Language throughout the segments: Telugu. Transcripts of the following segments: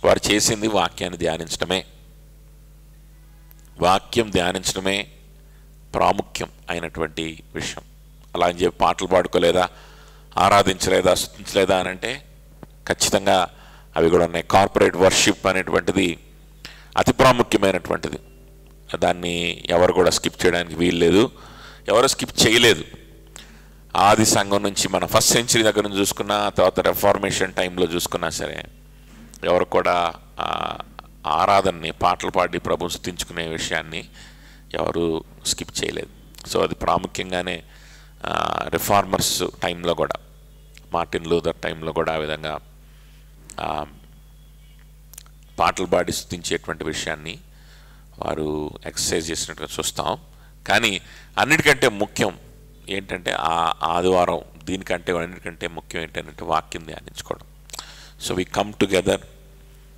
వారు చేసింది వాక్యాన్ని ధ్యానించడమే. వాక్యం ధ్యానించడమే ప్రాముఖ్యం అయినటువంటి విషయం. అలా అని చెప్పి పాటలు పాడుకోలేదా, ఆరాధించలేదా, స్తుతించలేదా అని అంటే ఖచ్చితంగా అవి కూడా ఉన్నాయి. కార్పొరేట్ వర్షిప్ అనేటువంటిది అతి ప్రాముఖ్యమైనటువంటిది. దాన్ని ఎవరు కూడా స్కిప్ చేయడానికి వీలు లేదు, ఎవరు స్కిప్ చేయలేదు. ఆది సంఘం నుంచి మన ఫస్ట్ సెంచరీ దగ్గర నుంచి చూసుకున్నా, తర్వాత రెఫార్మేషన్ టైంలో చూసుకున్నా సరే ఎవరు కూడా ఆరాధనని పాటలు పాడి ప్రభుని స్తుతించుకునే విషయాన్ని ఎవరు స్కిప్ చేయలేదు. సో అది ప్రాముఖ్యంగానే రిఫార్మర్స్ టైంలో కూడా, మార్టిన్ లూథర్ టైంలో కూడా ఆ విధంగా పాటలు పాడి స్తుతించేటువంటి విషయాన్ని వారు ఎక్సర్సైజ్ చేసినట్టుగా చూస్తాం. కానీ అన్నిటికంటే ముఖ్యం ఏంటంటే ఆ ఆదివారం దీనికంటే అన్నిటికంటే ముఖ్యం ఏంటంటే వాక్యం ధ్యానించుకోవడం. So we come together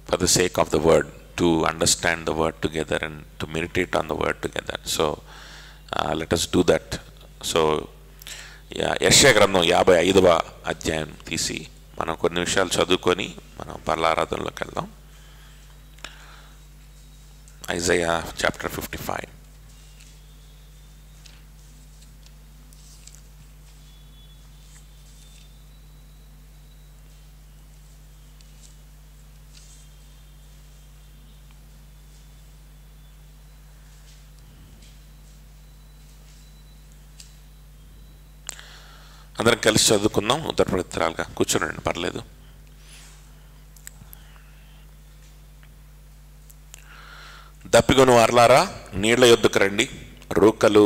for the sake of the word, to understand the word together and to meditate on the word together. So let us do that. So యెషయా గ్రంథం 55వ అధ్యాయం తీసి మనం కొన్ని విషయాలు చదువుకొని మనం పరలారాధనలోకి వెళ్దాం. Isaiah chapter 55. అందరం కలిసి చదువుకుందాం. ఉత్తరప్రదేశాలుగా కూర్చోనండి, పర్లేదు. దప్పిగొని వారలారా నీళ్ల యొద్దకు రండి, రూకలు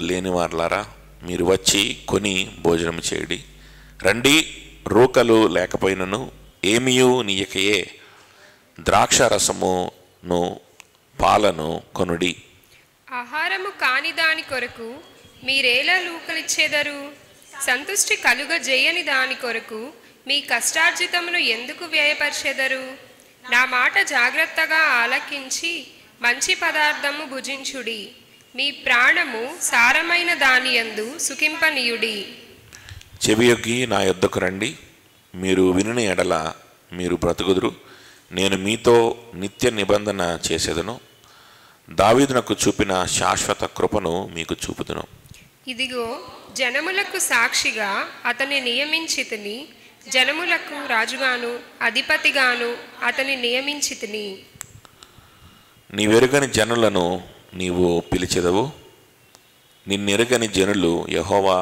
లేని వారలారా మీరు వచ్చి కొని భోజనం చేయడి. రండి, రూకలు లేకపోయినను ఏమియూ నీయకయే ద్రాక్ష రసమును పాలను కొనుడి. ఆహారము కాని దాని కొరకు మీరేలా రూకలిచ్చేదరు? సంతుష్టి కలుగజేయని దాని కొరకు మీ కష్టార్జితమును ఎందుకు వ్యయపరిచెదరు? నా మాట జాగ్రత్తగా ఆలకించి మంచి పదార్థము భుజించుడి. మీ ప్రాణము సారమైన దాని యందు సుఖింపనీయుడి. చెవియొగ్గి నా యొద్దకు రండి, మీరు వినిన ఎడల మీరు బ్రతుకుదురు. నేను మీతో నిత్య నిబంధన చేసేదను, దావీదునకు చూపిన శాశ్వత కృపను మీకు చూపుదును. ఇదిగో జనములకు సాక్షిగా అతని నియమించితిని, జనములకు రాజుగాను అధిపతిగాను అతని నియమించితిని. నీవెరుగని జనులను నీవు పిలిచెదవు, నిన్నెరుగని జనులు యెహోవా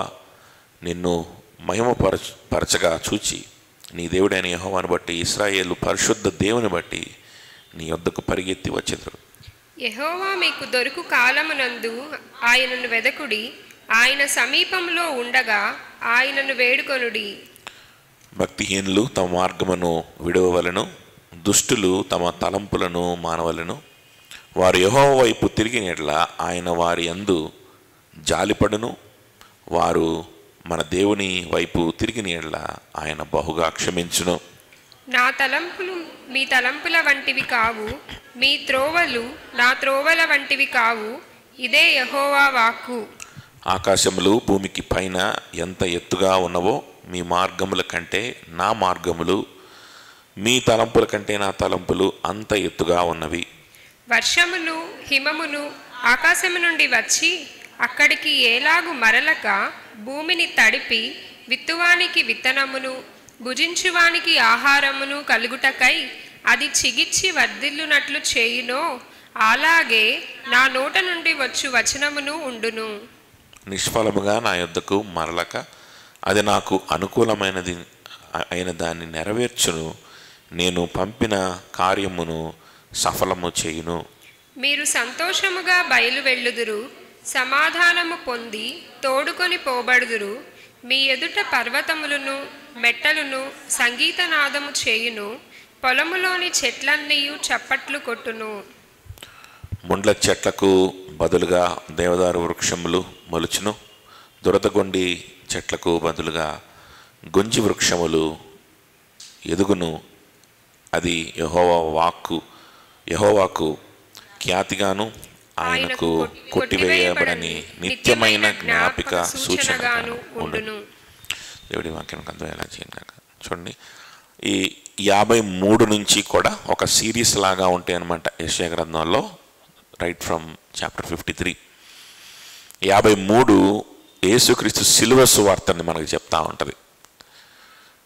నిన్ను మహిమపరచగా చూచి నీ దేవుడైన యెహోవాను బట్టి, ఇశ్రాయేలు పరిశుద్ధ దేవుని బట్టి నీ యొద్దకు పరిగెత్తి వచ్చెదరు. యెహోవా మీకు దొరుకు కాలమునందు ఆయనను వెదకుడి, ఆయన సమీపంలో ఉండగా ఆయనను వేడుకొనుడి. భక్తిహీనులు తమ మార్గమును విడవవలెను, దుష్టులు తమ తలంపులను మానవలెను. వారు యెహోవా వైపు తిరిగిన యెడల ఆయన వారి యందు జాలిపడును, వారు మన దేవుని వైపు తిరిగిన యెడల ఆయన బహుగా క్షమించును. నా తలంపులు మీ తలంపుల వంటివి కావు, మీ త్రోవలు నా త్రోవల వంటివి కావు, ఇదే యెహోవా వాక్కు. ఆకాశములు భూమికి పైన ఎంత ఎత్తుగా ఉన్నవో మీ మార్గముల కంటే నా మార్గములు, మీ తలంపుల కంటే నా తలంపులు అంత ఎత్తుగా ఉన్నవి. వర్షమును హిమమును ఆకాశము నుండి వచ్చి అక్కడికి ఏలాగు మరలక భూమిని తడిపి విత్తువానికి విత్తనమును భుజించువానికి ఆహారమును కలుగుటకై అది చిగిచ్చి వర్ధిల్లునట్లు చేయునో, అలాగే నా నోట నుండి వచ్చు వచనమును ఉండును. నిష్ఫలముగా నా యొద్దకు మరలక అది నాకు అనుకూలమైనది అయిన దాన్ని నెరవేర్చును, నేను పంపిన కార్యమును సఫలము చేయును. మీరు సంతోషముగా బయలు వెళ్ళుదురు, సమాధానము పొంది తోడుకొని పోబడుదురు. మీ ఎదుట పర్వతములను మెట్టలును సంగీతనాదము చేయును, పొలములోని చెట్లన్నీయు చప్పట్లు కొట్టును. ముండ్ల చెట్లకు బదులుగా దేవదారు వృక్షములు మొలుచును, దురదగొండి చెట్లకు బదులుగా గొంజి వృక్షములు ఎదుగును. అది యెహోవాకు ఖ్యాతిగాను ఆయనకు కొట్టివేయబడని నిత్యమైన జ్ఞాపిక సూచనగాను ఉండును. దేవుడి వాక్యం అర్థమయ్యేలా చేయండి. చూడండి, ఈ 53 నుంచి కూడా ఒక సిరీస్ లాగా ఉంటాయి అన్నమాట యెషయా గ్రంథంలో, రైట్ ఫ్రమ్ చాప్టర్ 53. 53 యేసుక్రీస్తు శిలువ సువార్తని మనకు చెప్తా ఉంటుంది.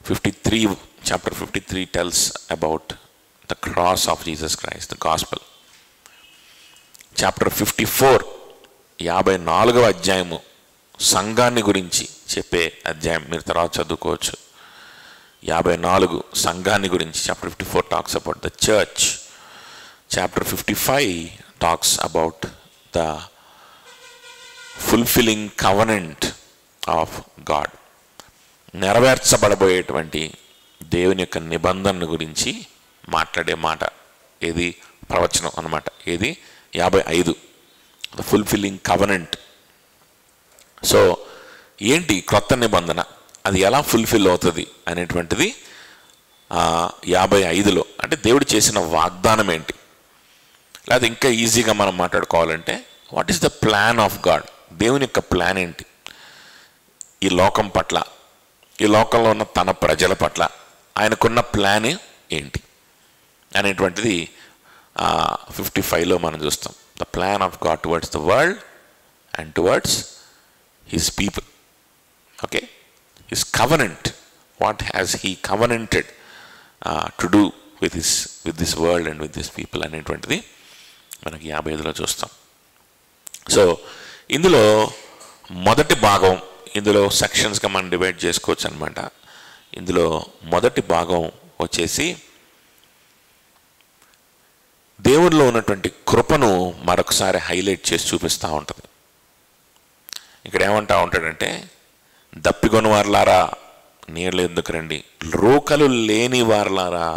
53 chapter 53 tells about the cross of Jesus Christ, the gospel. Chapter 54 54వ అధ్యాయము సంఘాన్ని గురించి చెప్పే అధ్యాయం, మీరు తర్వాత చదువుకోవచ్చు. 54 సంఘాన్ని గురించి, chapter 54 talks about the church. Chapter 55 talks about the fulfilling covenant of God, నెరవేర్చబడబోయేటువంటి దేవుని యొక్క నిబంధన గురించి మాట్లాడే మాట ఏది? ప్రవచనం అన్నమాట. ఏది? 55, ద ఫుల్ఫిల్లింగ్ కవనెంట్. సో ఏంటి క్రొత్త నిబంధన, అది ఎలా ఫుల్ఫిల్ అవుతుంది అనేటువంటిది 55లో, అంటే దేవుడు చేసిన వాగ్దానం ఏంటి. లేదా ఇంకా ఈజీగా మనం మాట్లాడుకోవాలంటే, what is the plan of God, దేవుని యొక్క ప్లాన్ ఏంటి ఈ లోకం పట్ల, ఈ లోకంలో ఉన్న తన ప్రజల పట్ల ఆయనకున్న ప్లాన్ ఏంటి అనేటువంటిది 55లో మనం చూస్తాం. The plan of God towards the world and towards his people. Okay, his covenant, what has he covenanted to do with this world and with this people అనేటువంటిది మనకి 55లో చూస్తాం. సో ఇందులో మొదటి భాగం, ఇందులో సెక్షన్స్గా మనం డివైడ్ చేసుకోవచ్చు అనమాట. ఇందులో మొదటి భాగం వచ్చేసి దేవుడిలో ఉన్నటువంటి కృపను మరొకసారి హైలైట్ చేసి చూపిస్తూ ఉంటుంది. ఇక్కడ ఏమంటా ఉంటాడంటే, దప్పిగొని వారలారా నీళ్ళు ఎందుకు రండి, రోకలు లేని వారలారా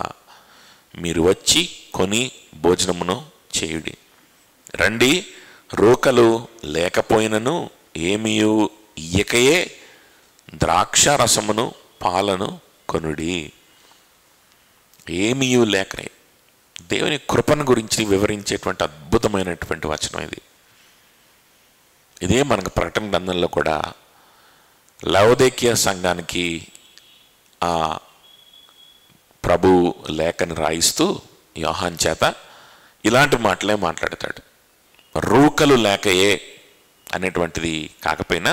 మీరు వచ్చి కొని భోజనమును చేయుడి. రండి, రోకలు లేకపోయినను ఏమియు ఇయ్యకయే ద్రాక్ష రసమును పాలను కొనుడి. ఏమియు లేకనే దేవుని కృపను గురించి వివరించేటువంటి అద్భుతమైనటువంటి వచనం ఇది. ఇదే మనకు ప్రకటన గ్రంథంలో కూడా లవోదికీయ సంఘానికి ఆ ప్రభు లేఖను రాయిస్తూ యోహాను చేత ఇలాంటి మాటలే మాట్లాడతాడు. రూకలు లేకయే అనేటువంటిది కాకపోయినా,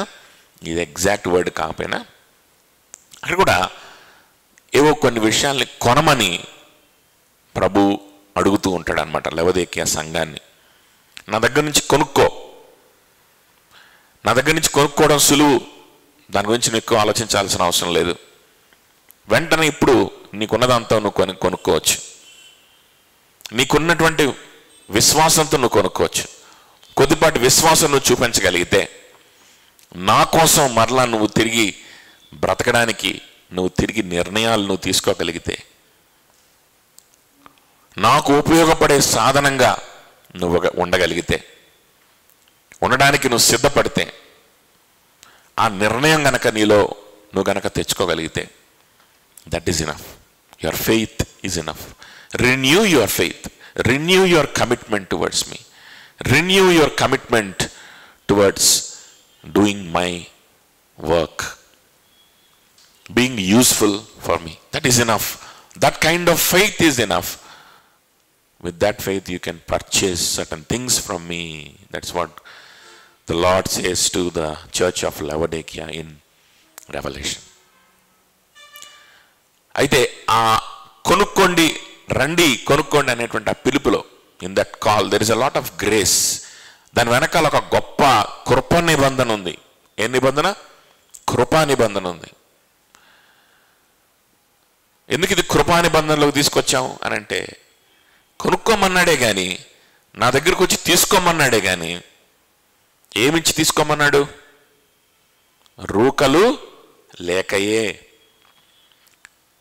ఇది ఎగ్జాక్ట్ వర్డ్ కాకపోయినా, అక్కడ కూడా ఏవో కొన్ని విషయాల్ని కొనమని ప్రభు అడుగుతూ ఉంటాడు అనమాట లవోదికీయ సంఘాన్ని. నా దగ్గర నుంచి కొనుక్కో, నా దగ్గర నుంచి కొనుక్కోవడం సులువు, దాని గురించి నువ్వు ఎక్కువ ఆలోచించాల్సిన అవసరం లేదు. వెంటనే ఇప్పుడు నీకున్నదంతా నువ్వు కొనుక్కోవచ్చు, నీకున్నటువంటి విశ్వాసంతో నువ్వు కొనుక్కోవచ్చు. కొద్దిపాటి విశ్వాసం నువ్వు చూపించగలిగితే, నా కోసం మరలా నువ్వు తిరిగి బ్రతకడానికి నువ్వు తిరిగి నిర్ణయాలు నువ్వు తీసుకోగలిగితే, నాకు ఉపయోగపడే సాధనంగా నువ్వు ఉండగలిగితే, ఉండడానికి నువ్వు సిద్ధపడితే, ఆ నిర్ణయం గనక నీలో నువ్వు గనక తెచ్చుకోగలిగితే, that is enough. Your faith is enough. Renew your faith, renew your commitment towards me, renew your commitment towards doing my work, being useful for me. That is enough. That kind of faith is enough. With that faith you can purchase certain things from me. That's what the Lord says to the church of Laodicea in Revelation. అయితే ఆ కొనుక్కోండి, రండి కొనుక్కోండి అనేటువంటి ఆ పిలుపులో, in that call there is a lot of grace. దాని వెనకాల ఒక గొప్ప కృపా నిబంధన ఉంది. ఏ నిబంధన? కృపా నిబంధన ఉంది. ఎందుకు ఇది కృపా నిబంధనలోకి తీసుకొచ్చాము అని అంటే, కొనుక్కోమన్నాడే కానీ, నా దగ్గరకు వచ్చి తీసుకోమన్నాడే కానీ, ఏమిచ్చి తీసుకోమన్నాడు? రూకలు లేకయే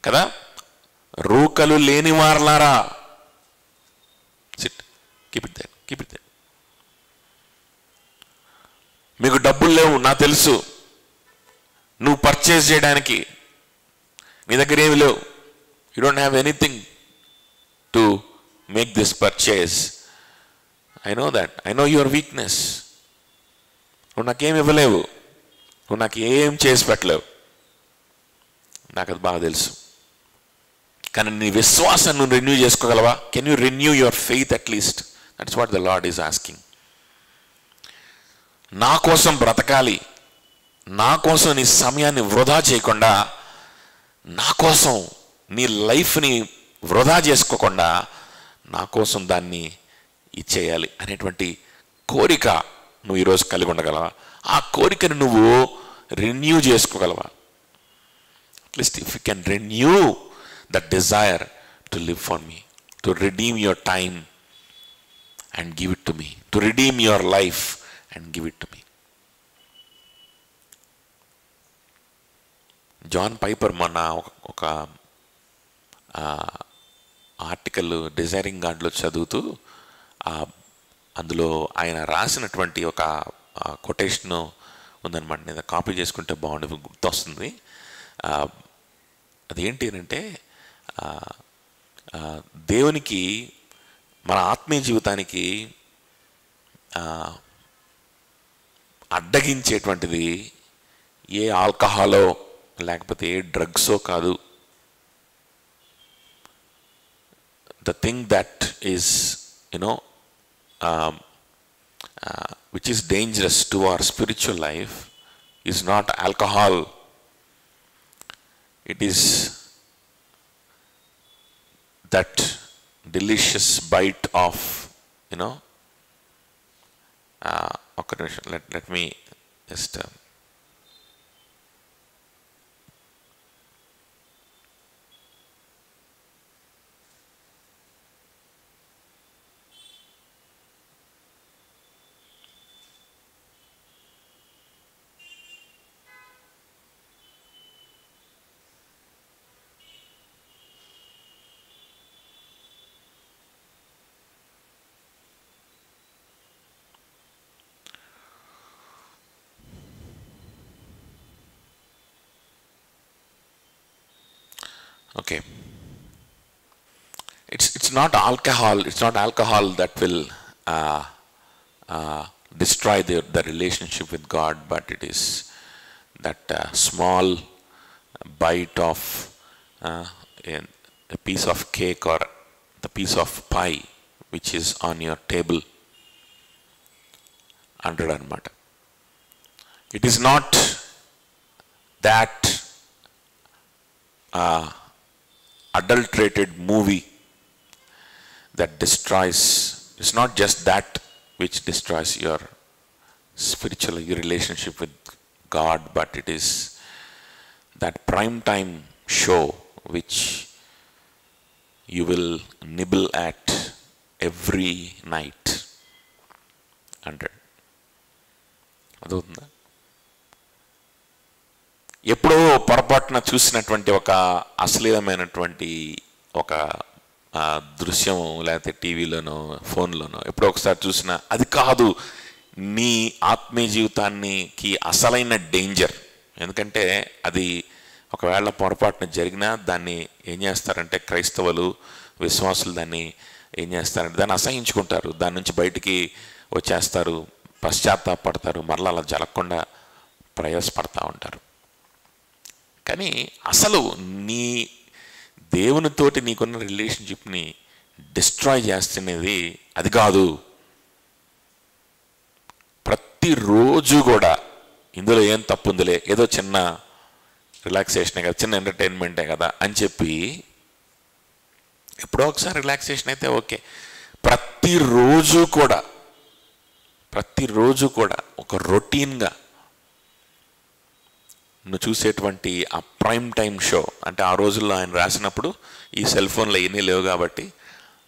కదా, రూకలు లేని వారలారా. Sit, keep it there. మీకు డబ్బులు లేవు నాకు తెలుసు, నువ్వు పర్చేజ్ చేయడానికి నీ దగ్గర ఏమి లేవు, you don't have anything to make this purchase. I know that, I know your weakness. నువ్వు నాకేం ఇవ్వలేవు, నువ్వు నాకు ఏం చేసి పెట్టలేవు, నాకు అది బాగా తెలుసు. కానీ నీ విశ్వాసాన్ని నువ్వు రెన్యూ చేసుకోగలవా? Can you renew your faith at least? That's what the Lord is asking. నా కోసం బ్రతకాలి, నా కోసం నీ సమయాన్ని వృధా చేయకుండా, నా కోసం నీ లైఫ్ని వృధా చేసుకోకుండా నా కోసం దాన్ని ఇచ్చేయాలి అనేటువంటి కోరిక నువ్వు ఈరోజు కలిగి ఉండగలవా? ఆ కోరికను నువ్వు రెన్యూ చేసుకోగలవా? At least if you can renew that desire to live for me, to redeem your time and give it to me, to redeem your life and give it to me. John Piper మొన్న ఒక ఆర్టికల్ డిజైరింగ్ గాడ్లో చదువుతూ అందులో ఆయన రాసినటువంటి ఒక కొటేషన్ ఉందన్నమాట. నేను కాపీ చేసుకుంటే బాగుండదు, గుర్తొస్తుంది. అదేంటి అంటే, దేవునికి మన ఆత్మీయ జీవితానికి అడ్డగించేటువంటిది ఏ ఆల్కహాలో లేకపోతే ఏ డ్రగ్సో కాదు. The thing that is which is dangerous to our spiritual life is not alcohol. It is that delicious bite of, let me just okay. It's not alcohol. It's not alcohol that will destroy the relationship with God, but it is that small bite of a piece of cake or the piece of pie which is on your table. 100 anamata. It is not that adulterated movie that destroys. It's not just that which destroys your spiritual relationship with God, but it is that prime time show which you will nibble at every night. 100. అదవుతుందా? ఎప్పుడో పొరపాటున చూసినటువంటి ఒక అశ్లీలమైనటువంటి ఒక దృశ్యం, లేకపోతే టీవీలోనో ఫోన్లోనో ఎప్పుడో ఒకసారి చూసిన అది కాదు నీ ఆత్మీయ జీవితానికి అసలైన డేంజర్. ఎందుకంటే అది ఒకవేళ పొరపాటున జరిగినా దాన్ని ఏం చేస్తారంటే క్రైస్తవులు, విశ్వాసులు దాన్ని ఏం చేస్తారంటే దాన్ని అసహించుకుంటారు, దాని నుంచి బయటికి వచ్చేస్తారు, పశ్చాత్తాపడతారు, మరలా అలా జరగకుండా ప్రయాసపడతా ఉంటారు. కానీ అసలు నీ దేవునితోటి నీకున్న రిలేషన్షిప్ని డిస్ట్రాయ్ చేస్తున్నది అది కాదు. ప్రతిరోజు కూడా ఇందులో ఏం తప్పు ఉందిలే, ఏదో చిన్న రిలాక్సేషనే కదా, చిన్న ఎంటర్టైన్మెంటే కదా అని చెప్పి ఎప్పుడో ఒకసారి రిలాక్సేషన్ అయితే ఓకే. ప్రతిరోజు కూడా ఒక రొటీన్గా నువ్వు చూసేటువంటి ఆ ప్రైమ్ టైం షో, అంటే ఆ రోజుల్లో ఆయన రాసినప్పుడు ఈ సెల్ ఫోన్లు అవన్నీ లేవు కాబట్టి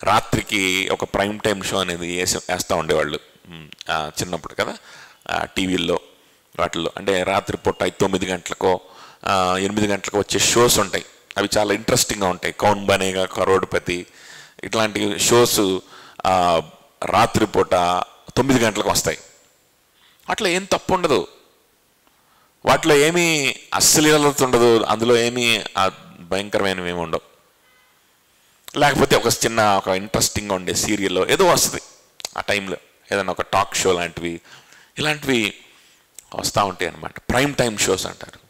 రాత్రికి ఒక ప్రైమ్ టైం షో అనేది వేస్తూ ఉండేవాళ్ళు చిన్నప్పుడు కదా, టీవీల్లో వాటిల్లో. అంటే రాత్రి పూట 9 గంటలకో 8 గంటలకో వచ్చే షోస్ ఉంటాయి. అవి చాలా ఇంట్రెస్టింగ్గా ఉంటాయి. కౌన్ బనేగా, కరోడ్పతి ఇట్లాంటి షోస్ రాత్రిపూట 9 గంటలకు వస్తాయి. అట్లా ఏం తప్పు ఉండదు, వాటిలో ఏమీ అశ్లీలత ఉండదు, అందులో ఏమీ భయంకరమైనవి ఏమి ఉండవు. లేకపోతే ఒక చిన్న ఒక ఇంట్రెస్టింగ్గా ఉండే సీరియల్లో ఏదో వస్తుంది ఆ టైంలో, ఏదైనా ఒక టాక్ షో లాంటివి ఇలాంటివి వస్తూ ఉంటాయి అన్నమాట. ప్రైమ్ టైం షోస్ అంటారు.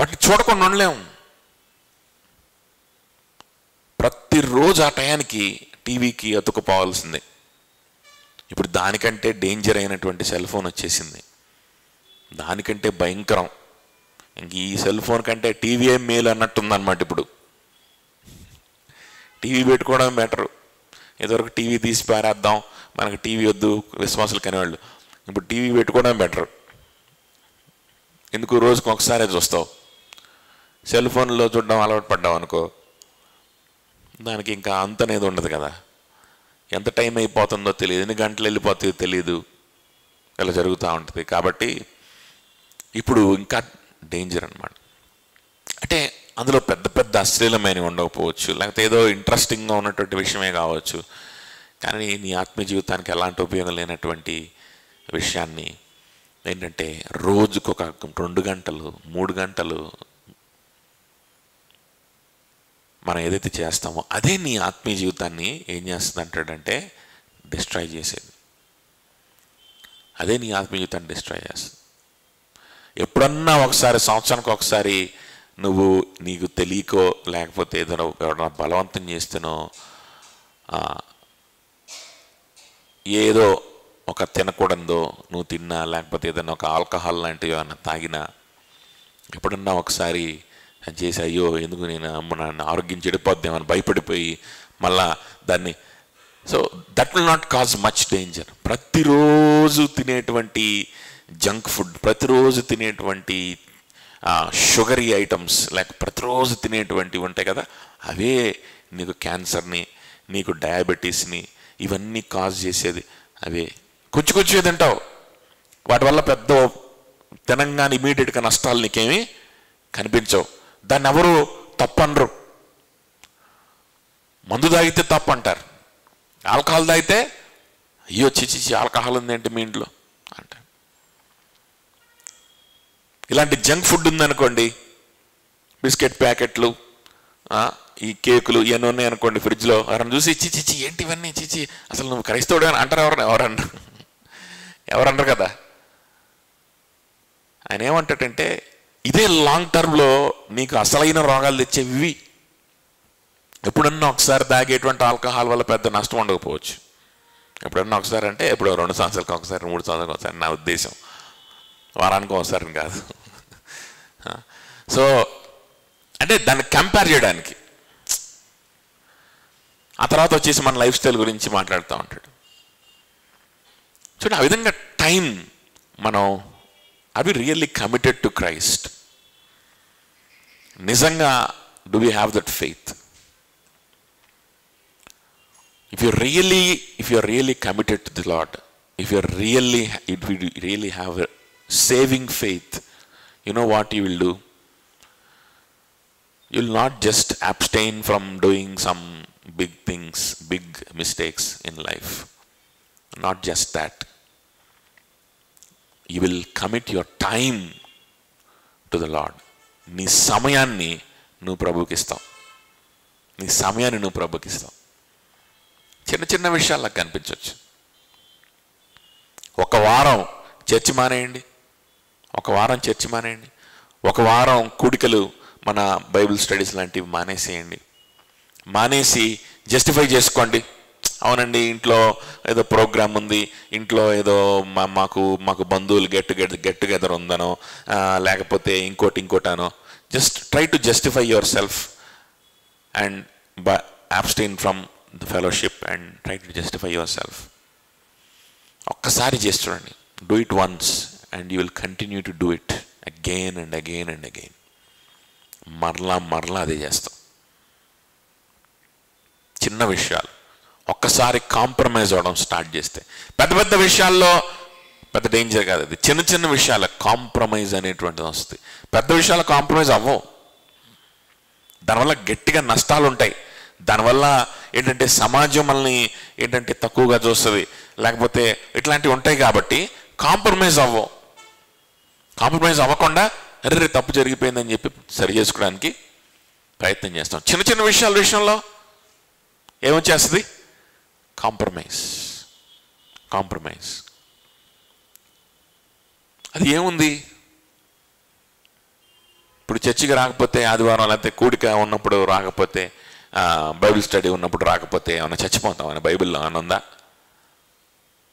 వాటిని చూడకుండా ఉండలేము. ప్రతిరోజు ఆ టయానికి టీవీకి అతుక్కుపోవాల్సిందే. ఇప్పుడు దానికంటే డేంజర్ అయినటువంటి సెల్ ఫోన్ వచ్చేసింది, దానికంటే భయంకరం. ఇంక ఈ సెల్ ఫోన్ కంటే టీవీ ఏం మేలు అన్నట్టుందన్నమాట. ఇప్పుడు టీవీ పెట్టుకోవడం బెటరు. ఇదివరకు టీవీ తీసి పారేద్దాం, మనకు టీవీ వద్దు విశ్వాసులు కనేవాళ్ళు. ఇప్పుడు టీవీ పెట్టుకోవడం బెటరు. ఎందుకు? రోజుకు ఒకసారి చూస్తావు. సెల్ ఫోన్లో చూడడం అలవాటు పడ్డావు అనుకో, దానికి ఇంకా అంత అనేది ఉండదు కదా. ఎంత టైం అయిపోతుందో తెలియదు, ఎన్ని గంటలు వెళ్ళిపోతుందో తెలియదు, ఇలా జరుగుతూ ఉంటుంది. కాబట్టి ఇప్పుడు ఇంకా డేంజర్ అన్నమాట. అంటే అందులో పెద్ద పెద్ద అశ్లీలమైనవి ఉండకపోవచ్చు, లేకపోతే ఏదో ఇంట్రెస్టింగ్గా ఉన్నటువంటి విషయమే కావచ్చు, కానీ నీ ఆత్మీయ జీవితానికి ఎలాంటి ఉపయోగం లేనటువంటి విషయాన్ని ఏంటంటే రోజుకు ఒక 2 గంటలు 3 గంటలు మనం ఏదైతే చేస్తామో అదే నీ ఆత్మీయ జీవితాన్ని ఏం చేస్తుంది అంటాడంటే డిస్ట్రాయ్ చేసేది. అదే నీ ఆత్మీయ జీవితాన్ని డిస్ట్రాయ్ చేస్తుంది. ఎప్పుడన్నా ఒకసారి, సంవత్సరానికి ఒకసారి నువ్వు నీకు తెలియకో లేకపోతే ఎవరైనా బలవంతం చేస్తేనో ఏదో ఒక తినకూడదో నువ్వు తిన్నా, లేకపోతే ఏదైనా ఒక ఆల్కహాల్ లాంటివి ఏమన్నా తాగినా, ఎప్పుడన్నా ఒకసారి చేసి అయ్యో ఎందుకు నా ఆరోగ్యం చెడిపోద్దామని భయపడిపోయి మళ్ళా దాన్ని, so that will not cause much danger. ప్రతిరోజు తినేటువంటి జంక్ ఫుడ్, ప్రతిరోజు తినేటువంటి షుగరీ ఐటమ్స్, లేక ప్రతిరోజు తినేటువంటివి ఉంటాయి కదా, అవే నీకు క్యాన్సర్ని, నీకు డయాబెటీస్ని, ఇవన్నీ కాజ్ చేసేది అవే. కొంచెం కొంచెం తింటావు, వాటి వల్ల పెద్ద తినంగానే ఇమీడియట్గా నష్టాలు నీకేమీ కనిపించవు. దాన్ని ఎవరు తప్పనరు. మందు తాగితే తప్పు అంటారు, ఆల్కహాల్ తాగితే అయ్యో చిచి ఆల్కహాల్ ఉందేంటి మీ ఇంట్లో అంటారు. ఇలాంటి జంక్ ఫుడ్ ఉందనుకోండి, బిస్కెట్ ప్యాకెట్లు, ఈ కేకులు ఇవన్నీ ఉన్నాయి అనుకోండి ఫ్రిడ్జ్లో, ఎవరన్నా చూసి చిచి ఏంటి ఇవన్నీ, చిచి అసలు నువ్వు క్రైస్తవుడు అని అంటారు. ఎవరన్నారు కదా. ఆయన ఏమంటాడంటే ఇదే లాంగ్ టర్మ్లో నీకు అసలైన రోగాలు తెచ్చేవి. ఎప్పుడన్నా ఒకసారి తాగేటువంటి ఆల్కహాల్ వల్ల పెద్ద నష్టం ఉండకపోవచ్చు. ఎప్పుడన్నా ఒకసారి అంటే ఎప్పుడో 2 సంవత్సరాలకు ఒకసారి, 3 సంవత్సరాలకు ఒకసారి, నా ఉద్దేశం వారానికి ఒకసారి కాదు. సో అంటే దాన్ని కంపేర్ చేయడానికి. ఆ తర్వాత వచ్చేసి మన లైఫ్ స్టైల్ గురించి మాట్లాడుతూ ఉంటాడు. చూడండి, ఆ విధంగా టైం మనం are we really committed to Christ? నిజంగా do we have that faith? If you're really committed to the Lord, if you really have a saving faith, you know what you will do? You'll not just abstain from doing some big things, big mistakes in life. Not just that. You will commit your time to the Lord. నీ సమయాన్ని నువ్వు ప్రభువుకి ఇస్తావు. నీ సమయాన్ని నువ్వు ప్రభువుకి ఇస్తావు. చిన్న చిన్న విషయాలకు కనిపించవచ్చు. ఒక వారం చర్చి మానేయండి, ఒక వారం కూడికలు, మన బైబిల్ స్టడీస్ లాంటివి మానేసేయండి. మానేసి జస్టిఫై చేసుకోండి. అవునండి, ఇంట్లో ఏదో ప్రోగ్రామ్ ఉంది, ఇంట్లో ఏదో మాకు బంధువులు గెట్ టుగెదర్ ఉందనో, లేకపోతే ఇంకోటానో, just try to justify yourself and abstain from the fellowship and try to justify yourself. ఒక్కసారి చేసి చూడండి. Do it once and you will continue to do it again and again and again. మరలా అదే చేస్తాం. చిన్న విషయాలు ఒక్కసారి కాంప్రమైజ్ అవ్వడం స్టార్ట్ చేస్తే, పెద్ద పెద్ద విషయాల్లో పెద్ద డేంజర్ కాదు, అది చిన్న చిన్న విషయాల కాంప్రమైజ్ అనేటువంటిది వస్తుంది. పెద్ద విషయాలు కాంప్రమైజ్ అవ్వవు. దానివల్ల గట్టిగా నష్టాలు ఉంటాయి. దానివల్ల ఏంటంటే సమాజం మనల్ని ఏంటంటే తక్కువగా చూస్తుంది, లేకపోతే ఇట్లాంటివి ఉంటాయి. కాబట్టి కాంప్రమైజ్ అవ్వకుండా అరే తప్పు జరిగిపోయిందని చెప్పి సరి చేసుకోవడానికి ప్రయత్నం చేస్తాం. చిన్న చిన్న విషయంలో ఏమొచ్చేస్తుంది? కాంప్రమైజ్. అది ఏముంది? ఇప్పుడు చర్చికి రాకపోతే, ఆదివారం లేకపోతే కూడిక ఉన్నప్పుడు రాకపోతే, బైబిల్ స్టడీ ఉన్నప్పుడు రాకపోతే ఏమన్నా చచ్చిపోతాం అని బైబిల్లో ఏమన్నా ఉందా?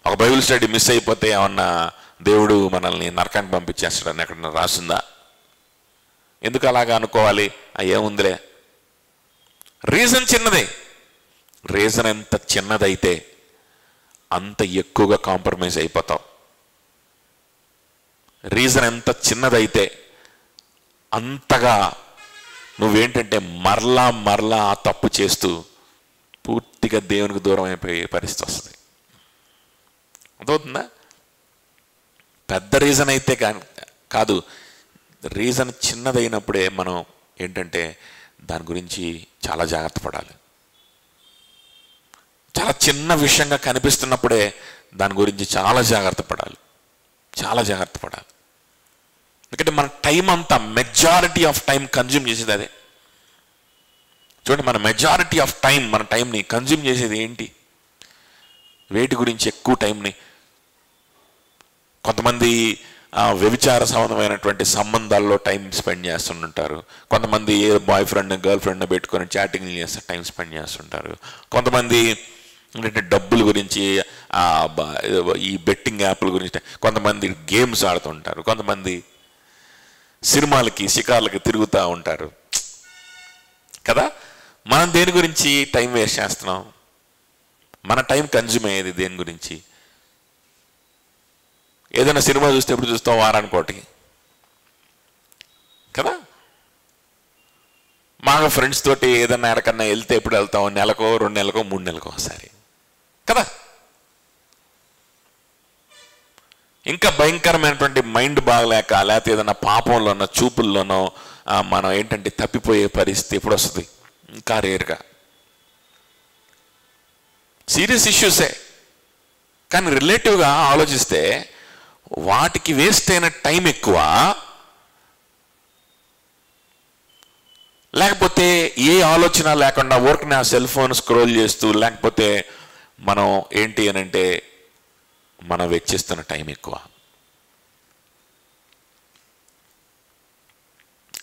ఒక బైబిల్ స్టడీ మిస్ అయిపోతే ఏమన్నా దేవుడు మనల్ని నరకానికి పంపించేస్తాడని ఎక్కడన్నా రాసిందా? ఎందుకు అలాగా అనుకోవాలి? ఏముందిలే. రీజన్ చిన్నదే. రీజన్ ఎంత చిన్నదైతే అంత ఎక్కువగా కాంప్రమైజ్ అయిపోతావు. రీజన్ ఎంత చిన్నదైతే అంతగా నువ్వేంటంటే మరలా ఆ తప్పు చేస్తూ పూర్తిగా దేవునికి దూరం అయిపోయే పరిస్థితి వస్తుంది. అర్థమవుతుందా? పెద్ద రీజన్ అయితే కాదు, రీజన్ చిన్నదైనప్పుడే మనం ఏంటంటే దాని గురించి చాలా జాగ్రత్త పడాలి. చాలా చిన్న విషయంగా కనిపిస్తున్నప్పుడే దాని గురించి చాలా జాగ్రత్త పడాలి. ఎందుకంటే మన టైం అంతా, మెజారిటీ ఆఫ్ టైం కన్జ్యూమ్ చేసేది అదే. చూడండి, మన మెజారిటీ ఆఫ్ టైం, మన టైంని కన్జ్యూమ్ చేసేది ఏంటి? వేటి గురించి ఎక్కువ టైంని? కొంతమంది వ్యభిచార సంబంధమైనటువంటి సంబంధాల్లో టైం స్పెండ్ చేస్తుంటారు. కొంతమంది ఏ బాయ్ ఫ్రెండ్ గర్ల్ ఫ్రెండ్ పెట్టుకొని చాటింగ్ చేస్తే టైం స్పెండ్ చేస్తుంటారు. కొంతమంది ఏంటంటే డబ్బుల గురించి, ఈ బెట్టింగ్ యాప్ల గురించి, కొంతమంది గేమ్స్ ఆడుతుంటారు, కొంతమంది సినిమాలకి షికార్లకి తిరుగుతూ ఉంటారు కదా. మనం దేని గురించి టైం వేస్ట్ చేస్తున్నాం? మన టైం కన్జ్యూమ్ అయ్యేది దేని గురించి? ఏదైనా సినిమా చూస్తే ఎప్పుడు చూస్తాం? వారానికి ఒకటి కదా. మాకు ఫ్రెండ్స్ తోటి ఏదైనా ఎక్కడికన్నా వెళ్తే ఎప్పుడు వెళ్తాం? నెలకో, 2 నెలలకో, 3 నెలలకో ఒకసారి కదా. ఇంకా భయంకరమైనటువంటి మైండ్ బాగలేక, లేకపోతే ఏదైనా పాపంలోనో చూపుల్లోనో మనం ఏంటంటే తప్పిపోయే పరిస్థితి ఎప్పుడు వస్తుంది? ఇంకా రేరుగా. సీరియస్ ఇష్యూసే, కానీ రిలేటివ్గా ఆలోచిస్తే వాటికి వేస్ట్ అయిన టైం ఎక్కువ, లేకపోతే ఏ ఆలోచన లేకుండా ఊరికి నా సెల్ ఫోన్ స్క్రోల్ చేస్తూ, లేకపోతే మనం ఏంటి అని అంటే మనం వెచ్చిస్తున్న టైం ఎక్కువ.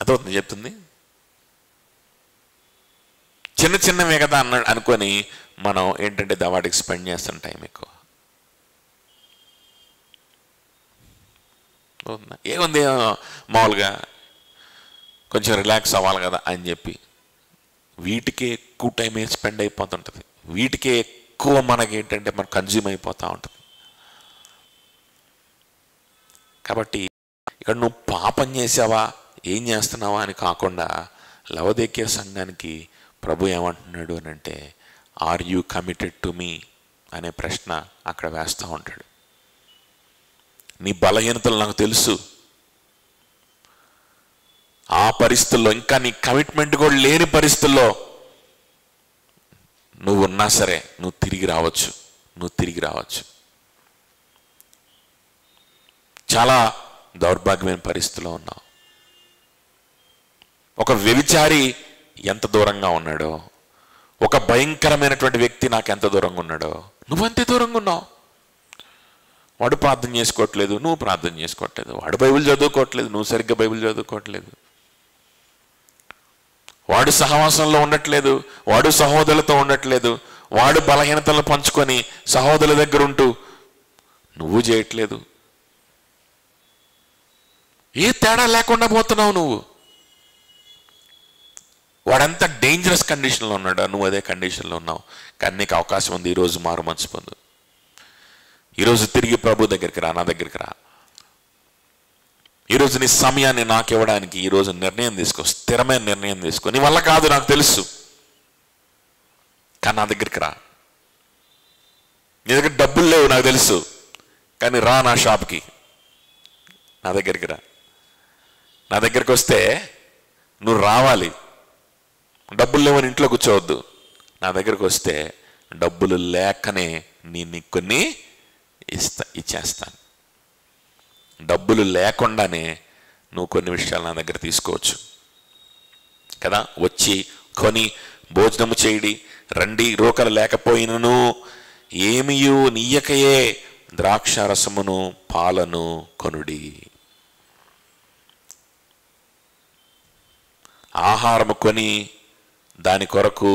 అదవుతుంది చెప్తుంది. చిన్నవే కదా అనుకొని మనం ఏంటంటే వాటికి స్పెండ్ చేస్తున్న టైం ఎక్కువ. ఏముంది, మామూలుగా కొంచెం రిలాక్స్ అవ్వాలి కదా అని చెప్పి వీటికే ఎక్కువ టైం స్పెండ్ అయిపోతుంటుంది. వీటికే ఎక్కువ మనకి ఏంటంటే మనం కన్జ్యూమ్ అయిపోతూ ఉంటుంది. కాబట్టి ఇక్కడ నువ్వు పాపం చేసావా, ఏం చేస్తున్నావా అని కాకుండా లవోదికీయ సంఘానికి ప్రభు ఏమంటున్నాడు అని అంటే, are you committed to me అనే ప్రశ్న అక్కడ వేస్తూ ఉంటాడు. నీ బలహీనతలు నాకు తెలుసు. ఆ పరిస్థితుల్లో, ఇంకా నీ కమిట్మెంట్ కూడా లేని పరిస్థితుల్లో నువ్వు ఉన్నా సరే నువ్వు తిరిగి రావచ్చు. చాలా దౌర్భాగ్యమైన పరిస్థితిలో ఉన్నావు. ఒక వ్యభిచారి ఎంత దూరంగా ఉన్నాడో, ఒక భయంకరమైనటువంటి వ్యక్తి నాకు ఎంత దూరంగా ఉన్నాడో, నువ్వంతే దూరంగా ఉన్నావు. వాడు ప్రార్థన చేసుకోవట్లేదు, నువ్వు ప్రార్థన చేసుకోవట్లేదు. వాడు బైబిల్ చదువుకోవట్లేదు, నువ్వు సరిగ్గా బైబిల్ చదువుకోవట్లేదు. వాడు సహవాసంలో ఉండట్లేదు, వాడు సహోదరులతో ఉండట్లేదు. వాడు బలహీనతలను పంచుకొని సహోదరుల దగ్గర ఉంటూ నువ్వు చేయట్లేదు. ఏ తేడా లేకుండా పోతున్నావు నువ్వు. వాడంతా డేంజరస్ కండిషన్లో ఉన్నాడు, నువ్వు అదే కండిషన్లో ఉన్నావు. కానీ నీకు అవకాశం ఉంది. ఈరోజు మారు మనసు పొందు. ఈరోజు తిరిగి ప్రభు దగ్గరికి రా, నా దగ్గరికి రా. ఈరోజు నీ సమయాన్ని నాకు ఇవ్వడానికి ఈరోజు నిర్ణయం తీసుకో, స్థిరమైన నిర్ణయం తీసుకో. నీ వల్ల కాదు నాకు తెలుసు, కానీ నా దగ్గరికి రా. నీ దగ్గర డబ్బులు లేవు నాకు తెలుసు, కానీ రా నా షాప్కి, నా దగ్గరికి రా. నా దగ్గరికి వస్తే నువ్వు రావాలి. డబ్బులు లేవని ఇంట్లో కూర్చోవద్దు. నా దగ్గరికి వస్తే డబ్బులు లేకనే నీకు కొన్ని ఇచ్చేస్తాను. డబ్బులు లేకుండానే నువ్వు కొన్ని విషయాలు నా దగ్గర తీసుకోవచ్చు కదా. వచ్చి కొని భోజనము చేయడి, రండి. రోకలు లేకపోయినను ఏమియు నీయకయే ద్రాక్షారసమును పాలను కొనుడి. ఆహారము కొని దాని కొరకు,